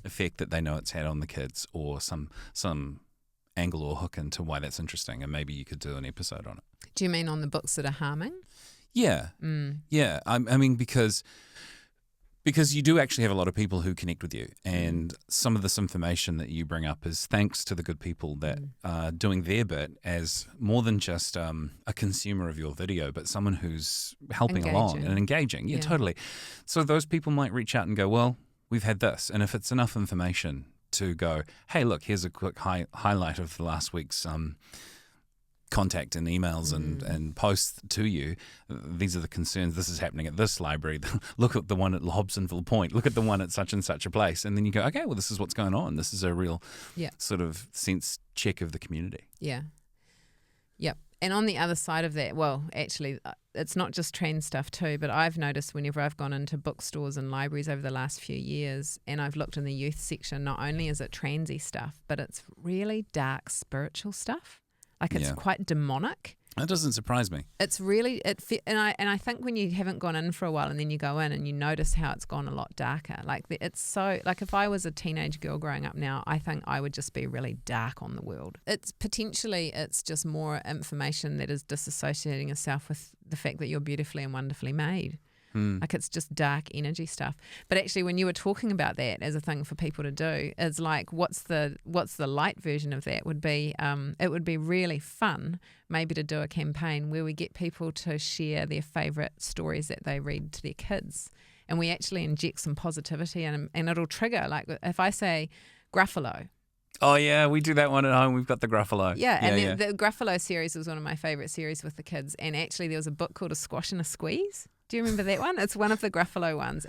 effect that they know it's had on the kids, or some angle or hook into why that's interesting, and maybe you could do an episode on it. Do you mean on the books that are harming? Yeah. Yeah. I mean, because you do actually have a lot of people who connect with you, and some of this information that you bring up is thanks to the good people that are doing their bit as more than just a consumer of your video, but someone who's helping along and engaging. Yeah, totally. So those people might reach out and go, well, we've had this. And if it's enough information to go, hey, look, here's a quick highlight of the last week's contact and emails and posts to you. These are the concerns. This is happening at this library. Look at the one at Hobsonville Point. Look at the one at such and such a place. And then you go, okay, well, this is what's going on. This is a real sort of sense check of the community. Yeah. Yep. And on the other side of that, well, actually, it's not just trans stuff too, but I've noticed whenever I've gone into bookstores and libraries over the last few years and I've looked in the youth section, not only is it transy stuff, but it's really dark spiritual stuff. Like it's quite demonic. That doesn't surprise me. It's really and I think when you haven't gone in for a while and then you go in and you notice how it's gone a lot darker. Like it's so like if I was a teenage girl growing up now, I think I would just be really dark on the world. It's just more information that is disassociating yourself with the fact that you're beautifully and wonderfully made. Like it's just dark energy stuff. But actually, when you were talking about that as a thing for people to do, it's like what's the light version of that would be it would be really fun maybe to do a campaign where we get people to share their favourite stories that they read to their kids, and we actually inject some positivity and it'll trigger, like if I say Gruffalo. Oh, yeah, we do that one at home. We've got the Gruffalo. Yeah, and the Gruffalo series was one of my favourite series with the kids, and actually there was a book called A Squash and a Squeeze. Do you remember that one? It's one of the Gruffalo ones,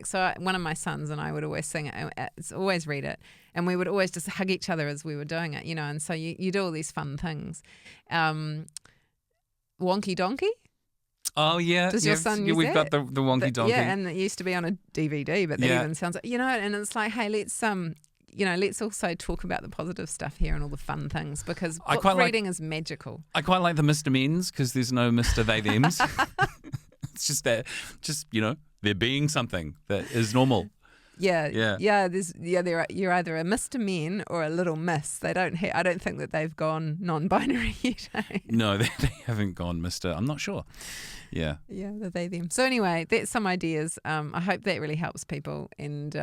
so one of my sons and I would always sing it. It's always read it, and we would always just hug each other as we were doing it, And so you do all these fun things. Wonky Donkey. Oh yeah, does your son use we've that? Got the Wonky Donkey. Yeah, and it used to be on a DVD, but that even sounds like and it's like, hey, let's let's also talk about the positive stuff here and all the fun things, because book reading is magical. I quite like the Mr. Men's because there's no Mr. They Thems. It's just that, they're being something that is normal. Yeah. You're either a Mr. Men or a little Miss. They don't. I don't think that they've gone non-binary yet. No, they haven't gone Mr. I'm not sure. Yeah. Yeah, the they them. So anyway, that's some ideas. I hope that really helps people, and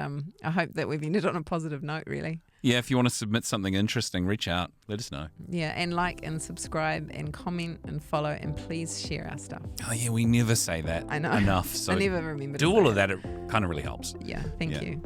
I hope that we've ended on a positive note. Really. Yeah, if you want to submit something interesting, reach out. Let us know. Yeah, and like and subscribe and comment and follow, and please share our stuff. Oh yeah, we never say that I know. enough. So I never remember. Do all of that. It kind of really helps. Yeah, thank you.